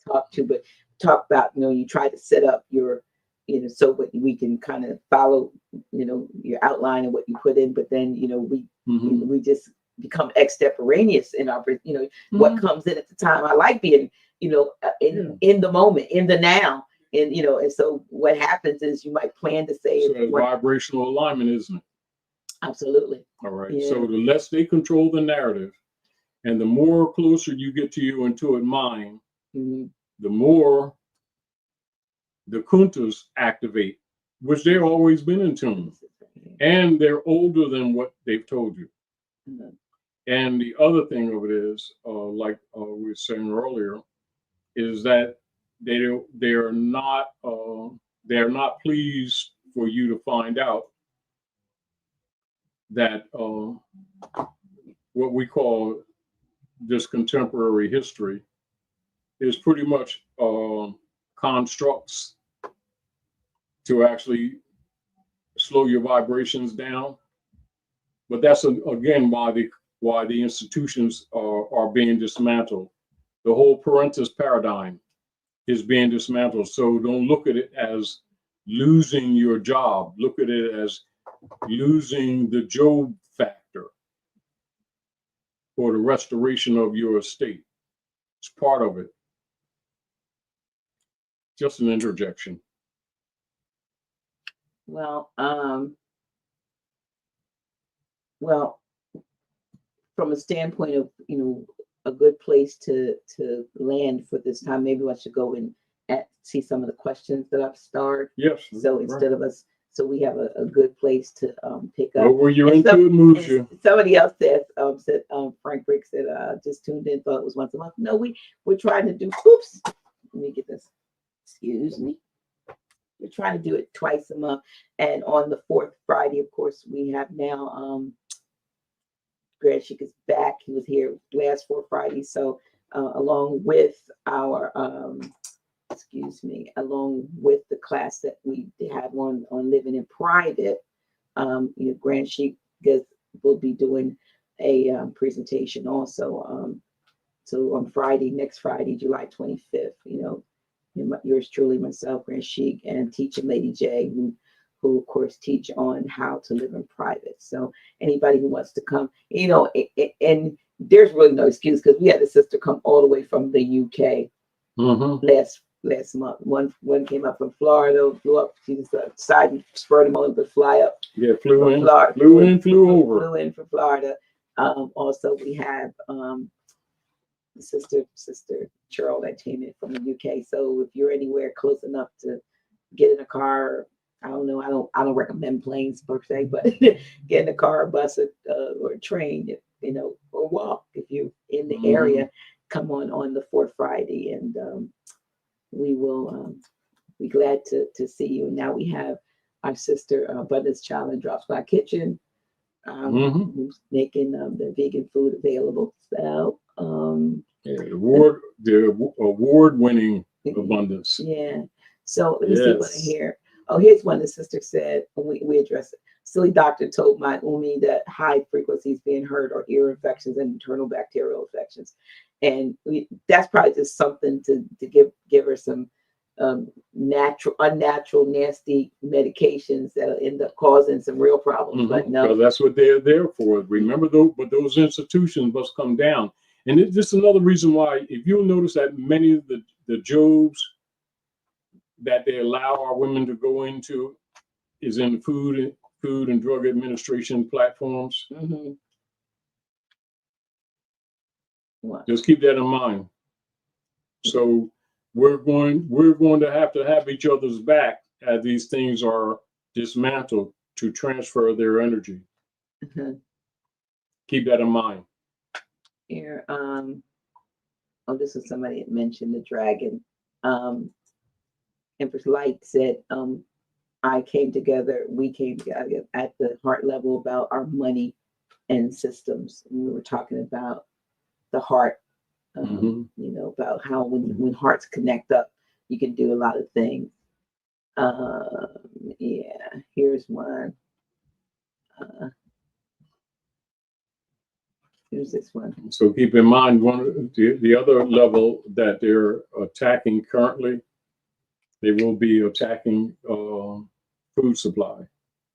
talk to, but talk about, you try to set up your, so what we can kind of follow, your outline and what you put in, but then, we just become extemporaneous in our, what comes in at the time. I like being, in the moment, in the now. And, and so what happens is you might plan to say. So vibrational alignment, isn't it? Absolutely. All right. Yeah. So the less they control the narrative and the more closer you get to your intuitive mind, the more the kuntas activate, which they've always been in tune. And they're older than what they've told you. And the other thing of it is, like we were saying earlier, is that they're not pleased for you to find out that what we call this contemporary history is pretty much constructs to actually slow your vibrations down. But that's again why the institutions are being dismantled. The whole parentus paradigm is being dismantled. So don't look at it as losing your job. Look at it as losing the Job factor for the restoration of your estate. It's part of it. Just an interjection. Well, from a standpoint of, a good place to land for this time, maybe I should go and see some of the questions that I've starred. Yes. So instead of us, so we have a good place to pick up. Well, where you're into it moves you. Somebody else said Frank Brick said, just tuned in, thought it was once a month. No, we're trying to do, oops, let me get this, excuse me. We're trying to do it twice a month. And on the 4th Friday, of course, we have now, Grand Sheik is back. He was here last 4 Fridays. So along with our, along with the class that we have on living in private, Grand Sheik will be doing a presentation also. So on Friday, next Friday, July 25th, yours truly, myself, Grand Sheik, and teaching Lady J, who of course teach on how to live in private. So anybody who wants to come, and there's really no excuse, because we had a sister come all the way from the UK last last month. One came up from Florida, flew up. She decided spurred him on to fly up. Yeah, flew in, Florida, flew over. Flew in from Florida. Also, we have sister Cheryl that came in from the UK. So if you're anywhere close enough to get in a car, I don't know, I don't recommend planes per se, but get in a car, bus, or a train, or walk if you're in the area. Come on the fourth Friday, and we will be glad to see you. And now we have our sister Abundance Child and Drop Squad Kitchen, who's making the vegan food available. So the award-winning Abundance. Yeah. So let me see what I hear. Oh, here's one the sister said when we address it. Silly doctor told my Umi that high frequencies being heard are ear infections and internal bacterial infections. And that's probably just something to give her some unnatural, nasty medications that'll end up causing some real problems. But no, because that's what they're there for. Remember, but those institutions must come down. And this is another reason why, if you'll notice that many of the jobs that they allow our women to go into is in the Food and Drug Administration platforms. Just keep that in mind. So we're going to have each other's back as these things are dismantled to transfer their energy. Keep that in mind. Here, this is somebody that mentioned the dragon. Empress Light said, we came together at the heart level about our money and systems. And we were talking about the heart, about how when hearts connect up, you can do a lot of things. Here's one. Here's this one. So keep in mind, the other level that they're attacking currently, they will be attacking food supply.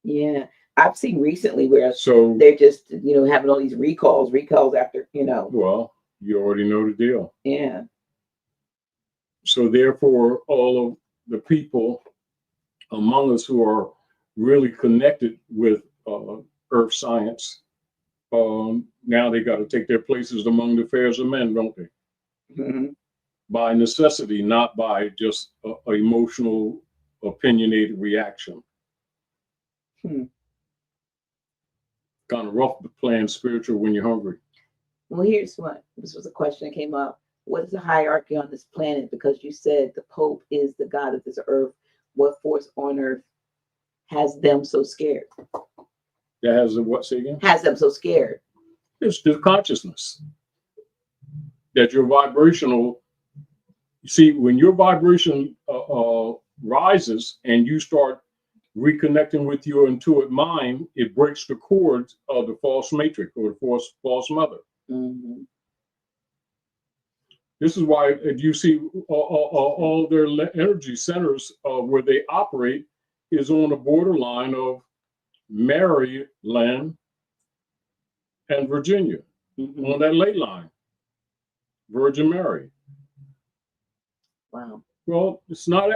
Yeah, I've seen recently where they're just having all these recalls after Well, you already know the deal. Yeah. So therefore, all of the people among us who are really connected with earth science, now they got to take their places among the affairs of men, don't they? By necessity, not by just a emotional, opinionated reaction. Kind of rough playing spiritual when you're hungry. Well, here's what. This was a question that came up. What is the hierarchy on this planet? Because you said the Pope is the god of this earth. What force on earth has them so scared? That has them what, say again? Has them so scared. It's the consciousness that your vibrational. You see, when your vibration rises and you start reconnecting with your intuitive mind, it breaks the cords of the false matrix or the false mother. This is why you see all their energy centers where they operate is on the borderline of Maryland and Virginia, on that ley line, Virgin Mary. Wow. Well, it's not,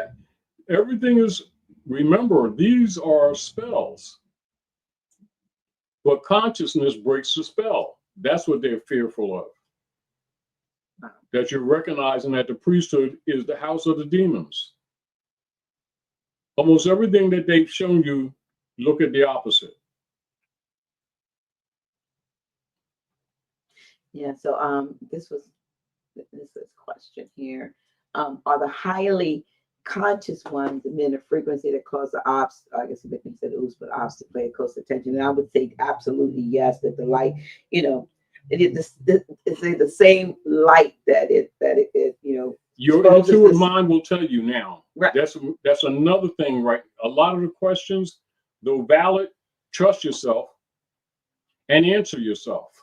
everything is, remember, these are spells. But consciousness breaks the spell. That's what they're fearful of. Wow. That you're recognizing that the priesthood is the house of the demons. Almost everything that they've shown you, look at the opposite. Yeah, so this is question here. Are the highly conscious ones emit a frequency that cause the ops, I guess you can say the oops, but ops to pay close attention? And I would say absolutely yes, that the light, it's the same light that it your intuitive mind will tell you now. Right. That's another thing, right? A lot of the questions, though valid, trust yourself and answer yourself.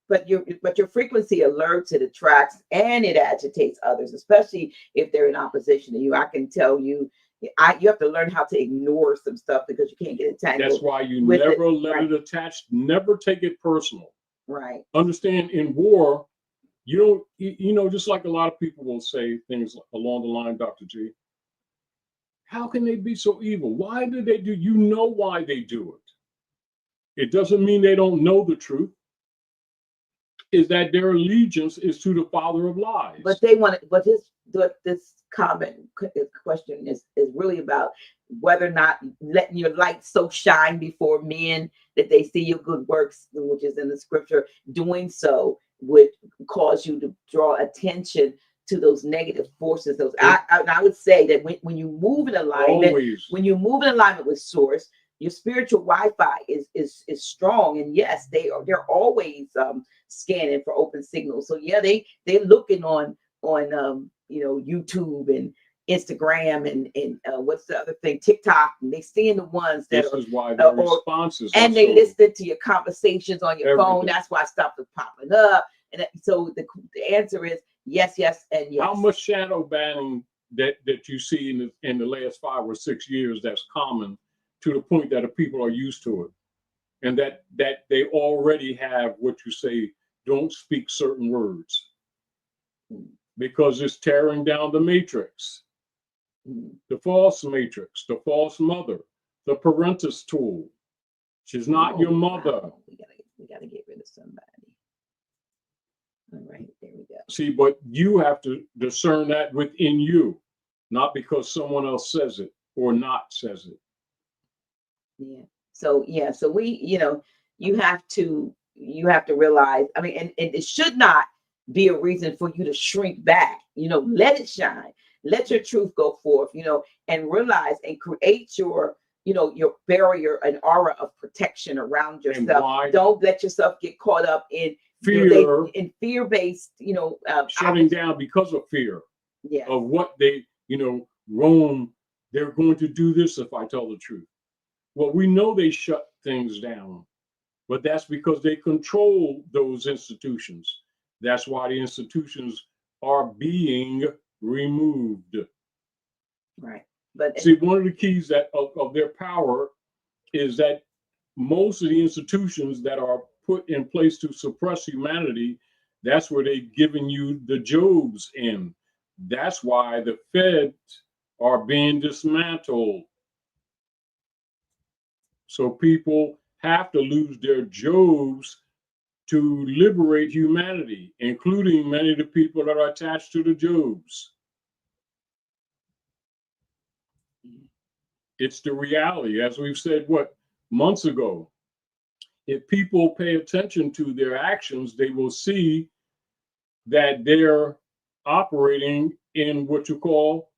But your frequency alerts, it attracts, and it agitates others, especially if they're in opposition to you. I can tell you, you have to learn how to ignore some stuff because you can't get entangled. That's why you never let it attach. Never take it personal. Right. Understand, in war, You don't, you know, just like a lot of people will say things along the line, Dr. G. How can they be so evil? Why do they do? You know why they do it. It doesn't mean they don't know the truth. Is that their allegiance is to the father of lies. But they want it. But this comment question is really about whether or not letting your light so shine before men that they see your good works, which is in the scripture. Doing so would cause you to draw attention to those negative forces. Those I would say that when you move in alignment, when you move in alignment with source, your spiritual Wi-Fi is strong, and yes, they're always scanning for open signals. So yeah, they're looking on YouTube and Instagram and what's the other thing, TikTok, and they seeing the ones that this is why their responses and they listen to your conversations on your phone. That's why stuff is popping up. And so the answer is yes, and yes. How much shadow banning that you see in the last 5 or 6 years that's common to the point that the people are used to it, and that they already have what you say, don't speak certain words, because it's tearing down the matrix, the false matrix, the false mother, the parentus tool. She's not your mother. Wow. We gotta get rid of somebody. All right, there we go. See, but you have to discern that within you, not because someone else says it or not says it. Yeah. So we, you have to realize, I mean, and it should not be a reason for you to shrink back, let it shine, let your truth go forth, and realize and create your barrier, an aura of protection around yourself. Don't let yourself get caught up in fear, in fear-based, shutting down because of fear of what they, Rome, they're going to do this if I tell the truth. Well, we know they shut things down, but that's because they control those institutions. That's why the institutions are being removed. Right. But see, one of the keys of their power is that most of the institutions that are put in place to suppress humanity, that's where they've given you the Jobs in. That's why the feds are being dismantled. So people have to lose their Jobs to liberate humanity, including many of the people that are attached to the Jobs. It's the reality, as we've said, months ago. If people pay attention to their actions, they will see that they're operating in what you call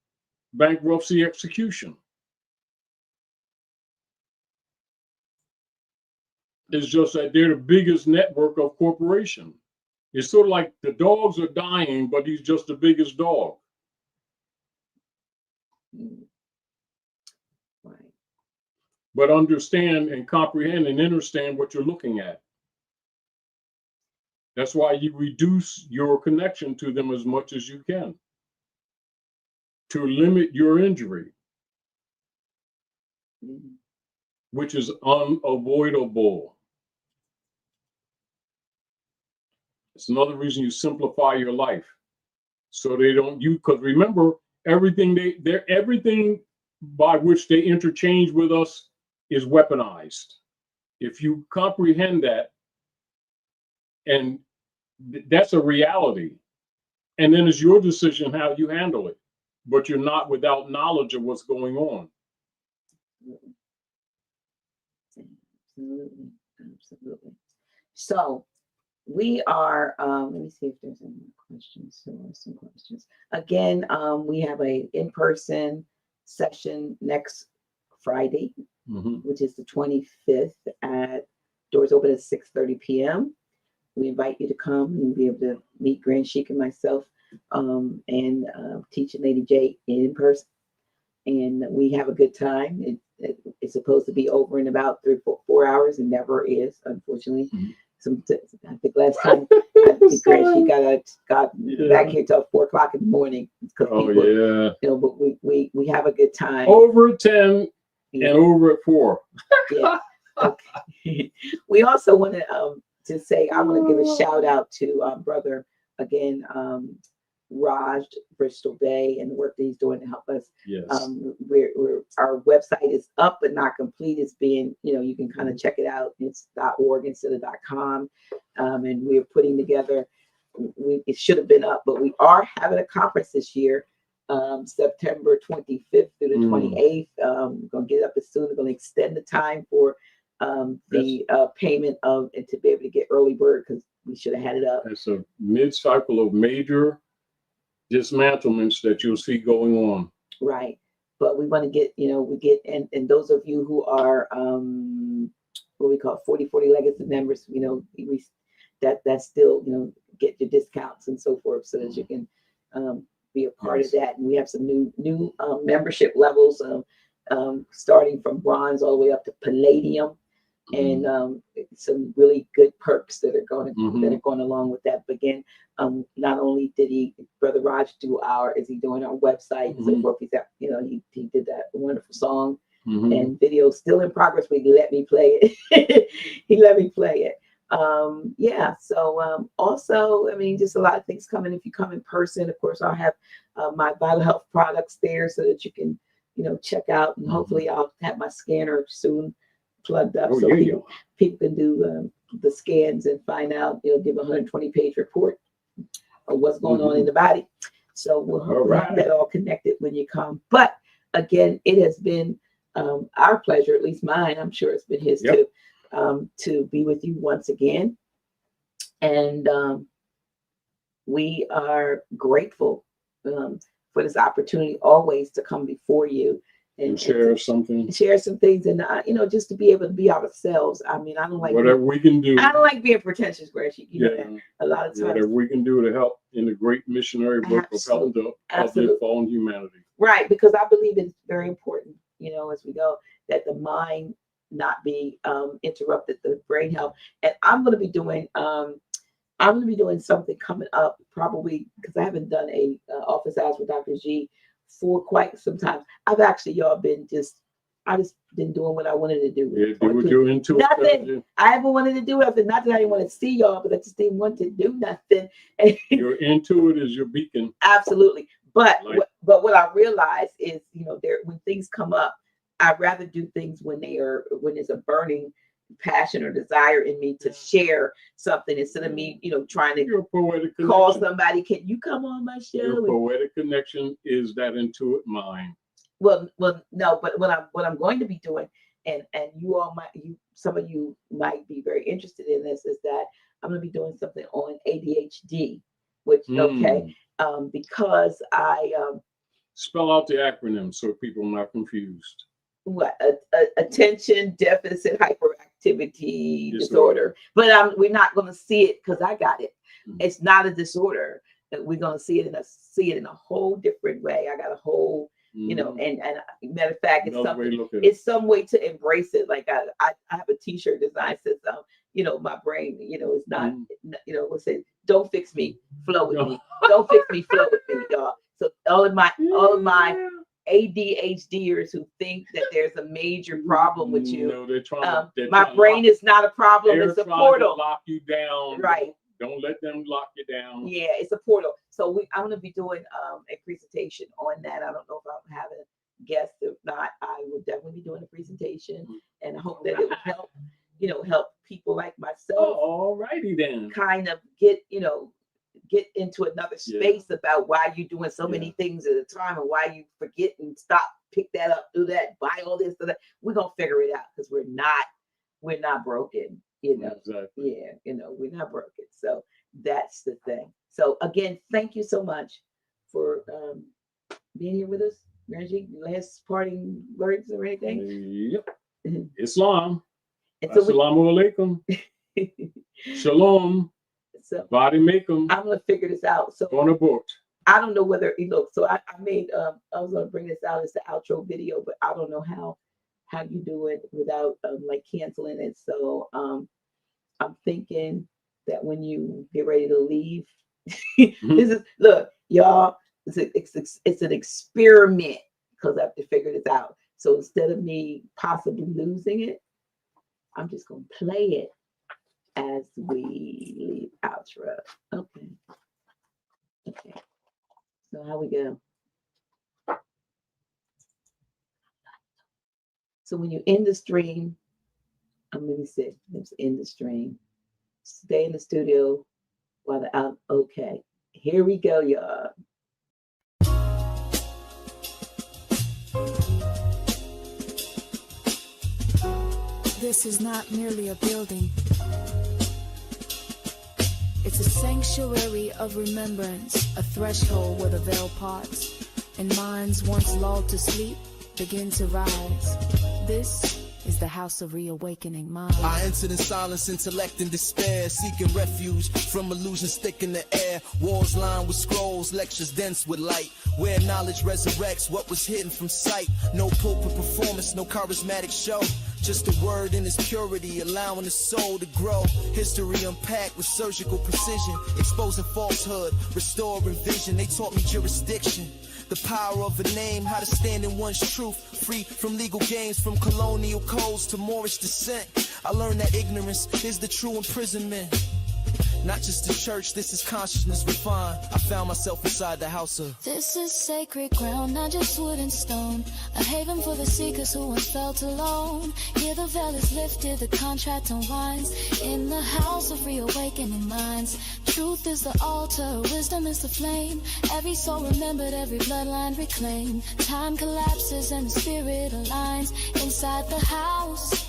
bankruptcy execution. It's just that they're the biggest network of corporation. It's sort of like the dogs are dying, but he's just the biggest dog. Right. But understand and comprehend and understand what you're looking at. That's why you reduce your connection to them as much as you can to limit your injury, which is unavoidable. It's another reason you simplify your life, so they don't because remember, everything by which they interchange with us is weaponized. If you comprehend that, and that's a reality, and then it's your decision how you handle it, but you're not without knowledge of what's going on. Absolutely. So we are, let me see if there's any questions. So some questions. Again, we have a in-person session next Friday, which is the 25th at doors open at 6:30 p.m. We invite you to come and be able to meet Grand Sheik and myself and teaching Lady J in person. And we have a good time. It's supposed to be over in about 3 or 4 hours, and never is, unfortunately. I think last time she got back here till 4 o'clock in the morning. But we have a good time. Over 10 and over at 4. Yeah. Okay. We also want to say, I want to give a shout out to brother again, Raj Bristol Bay and the work that he's doing to help us. Yes. Our website is up but not complete. It's being, you can kind of check it out. It's .org instead of .com. And we're putting together, it should have been up, but we are having a conference this year, September 25th through the 28th. We're going to get it up as soon. We're going to extend the time for the payment of, and to be able to get early bird, because we should have had it up. It's a mid-cycle of major dismantlements that you'll see going on. Right. But we want to get, and those of you who are, what we call 40/40 legacy members, that's still, get your discounts and so forth, so that you can be a part of that. And we have some new membership levels, starting from bronze all the way up to palladium, and some really good perks that are going along with that. But again, not only did Brother Raj is he doing our website and so forth. He's got, he did that wonderful song and video still in progress, but he let me play it. He let me play it. So also, just a lot of things coming. If you come in person, of course, I'll have my vital health products there so that you can, check out, and hopefully I'll have my scanner soon plugged up so people can do the scans and find out, give a 120-page report of what's going on in the body. So we'll have that all connected when you come. But again, it has been our pleasure, at least mine, I'm sure it's been his too, to be with you once again. And we are grateful for this opportunity always to come before you and share some things, and just to be able to be ourselves. I don't like whatever we can do. I don't like being pretentious, Gracie. A lot of times, whatever we can do to help in the great missionary work of help to uplift fallen humanity. Right, because I believe it's very important, as we go, that the mind not be interrupted, the brain health. And I'm going to be doing something coming up, probably because I haven't done a office hours with Dr. G for quite some time. I've actually, I just been doing what I wanted to do. Yeah, do what you're into. Nothing. I haven't wanted to do nothing. Not that I didn't want to see y'all, but I just didn't want to do nothing. Your intuit is your beacon. Absolutely. But what I realize is, when things come up, I'd rather do things when there's a burning passion or desire in me to share something, instead of me, trying to call somebody, can you come on my show? Your poetic connection is that intuit mind. Well, no, but what I'm going to be doing, and some of you might be very interested in this, is that I'm going to be doing something on ADHD, which because I spell out the acronym so people are not confused. Attention deficit hyperactivity disorder. But we're not going to see it because I got it. It's not a disorder. We're going to see it in a whole different way. I got a whole, and matter of fact, it's some way to embrace it. Like I have a T-shirt design that says, my brain, is not, we'll say, don't fix me, flow with me. Don't fix me, flow with me, y'all. So all of my ADHDers who think that there's a major problem with you. My brain is not a problem. It's a portal. To lock you down. Right. Don't let them lock you down. Yeah, it's a portal. So I'm going to be doing a presentation on that. I don't know if I'm having guests. If not, I will definitely be doing a presentation, and I hope that it will help, help people like myself. Oh, all righty then. Kind of get into another space about why you're doing so many things at a time, and why you forget and stop, pick that up, do that, buy all this, so that we're gonna figure it out, because we're not broken, Exactly. We're not broken. So that's the thing. So again, thank you so much for being here with us. Reggie, last parting words or anything? Yep. Islam. So Assalamu alaikum. Shalom. So body make them. I'm gonna figure this out. So on a boat. I don't know whether so I made I was gonna bring this out as the outro video, but I don't know how you do it without like canceling it. So I'm thinking that when you get ready to leave, this is, look, y'all, it's an experiment, because I have to figure this out. So instead of me possibly losing it, I'm just gonna play it as we leave outro. Okay. Okay. So how we go? So when you end the stream, let me see. Let's end the stream. Stay in the studio while the out. Okay. Here we go, y'all. This is not merely a building. It's a sanctuary of remembrance, a threshold where the veil parts, and minds once lulled to sleep begin to rise. This is the house of reawakening minds. I entered in silence, intellect and despair, seeking refuge from illusions thick in the air. Walls lined with scrolls, lectures dense with light, where knowledge resurrects what was hidden from sight. No pulpit performance, no charismatic show, just a word in its purity, allowing the soul to grow. History unpacked with surgical precision, exposing falsehood, restoring vision. They taught me jurisdiction, the power of a name, how to stand in one's truth, free from legal games, from colonial codes to Moorish descent. I learned that ignorance is the true imprisonment. Not just a church, this is consciousness refined. I found myself inside the house of. This is sacred ground, not just wood and stone. A haven for the seekers who once felt alone. Here the veil is lifted, the contract unwinds. In the house of reawakening minds. Truth is the altar, wisdom is the flame. Every soul remembered, every bloodline reclaimed. Time collapses and the spirit aligns. Inside the house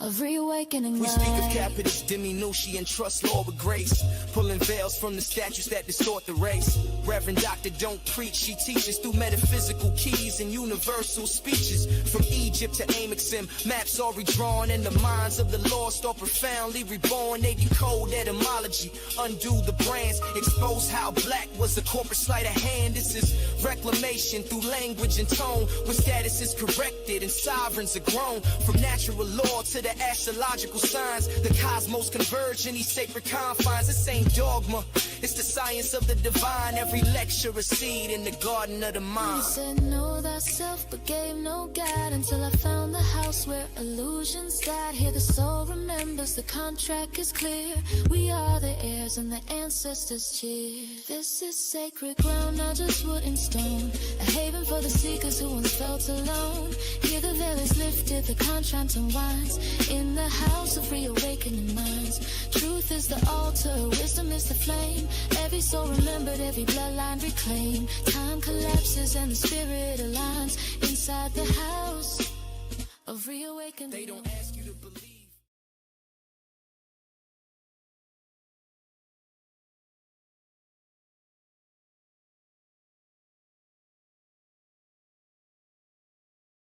of reawakening We light. speak of capitives, diminution, and trust law with grace. Pulling veils from the statutes that distort the race. Reverend Doctor don't preach, she teaches through metaphysical keys and universal speeches. From Egypt to Amexim, maps are redrawn, and the minds of the lost are profoundly reborn. They decode etymology, undo the brands, expose how black was a corporate sleight of hand. This is reclamation through language and tone, where status is corrected and sovereigns are grown. From natural law to the astrological signs, the cosmos converge in these sacred confines. This ain't dogma, it's the science of the divine. Every lecture a seed in the garden of the You mind. said know thyself but gave no guide until I found the house where illusions died. Here the soul remembers, the contract is clear. We are the heirs and the ancestors cheer. This is sacred ground, not just wood and stone. A haven for the seekers who once felt alone. Here the veil is lifted, the contract unwinds. In the house of reawakening minds. Truth is the altar, wisdom is the flame. Every soul remembered, every bloodline reclaimed. Time collapses and the spirit aligns. Inside the house of reawakening. They don't ask you to believe.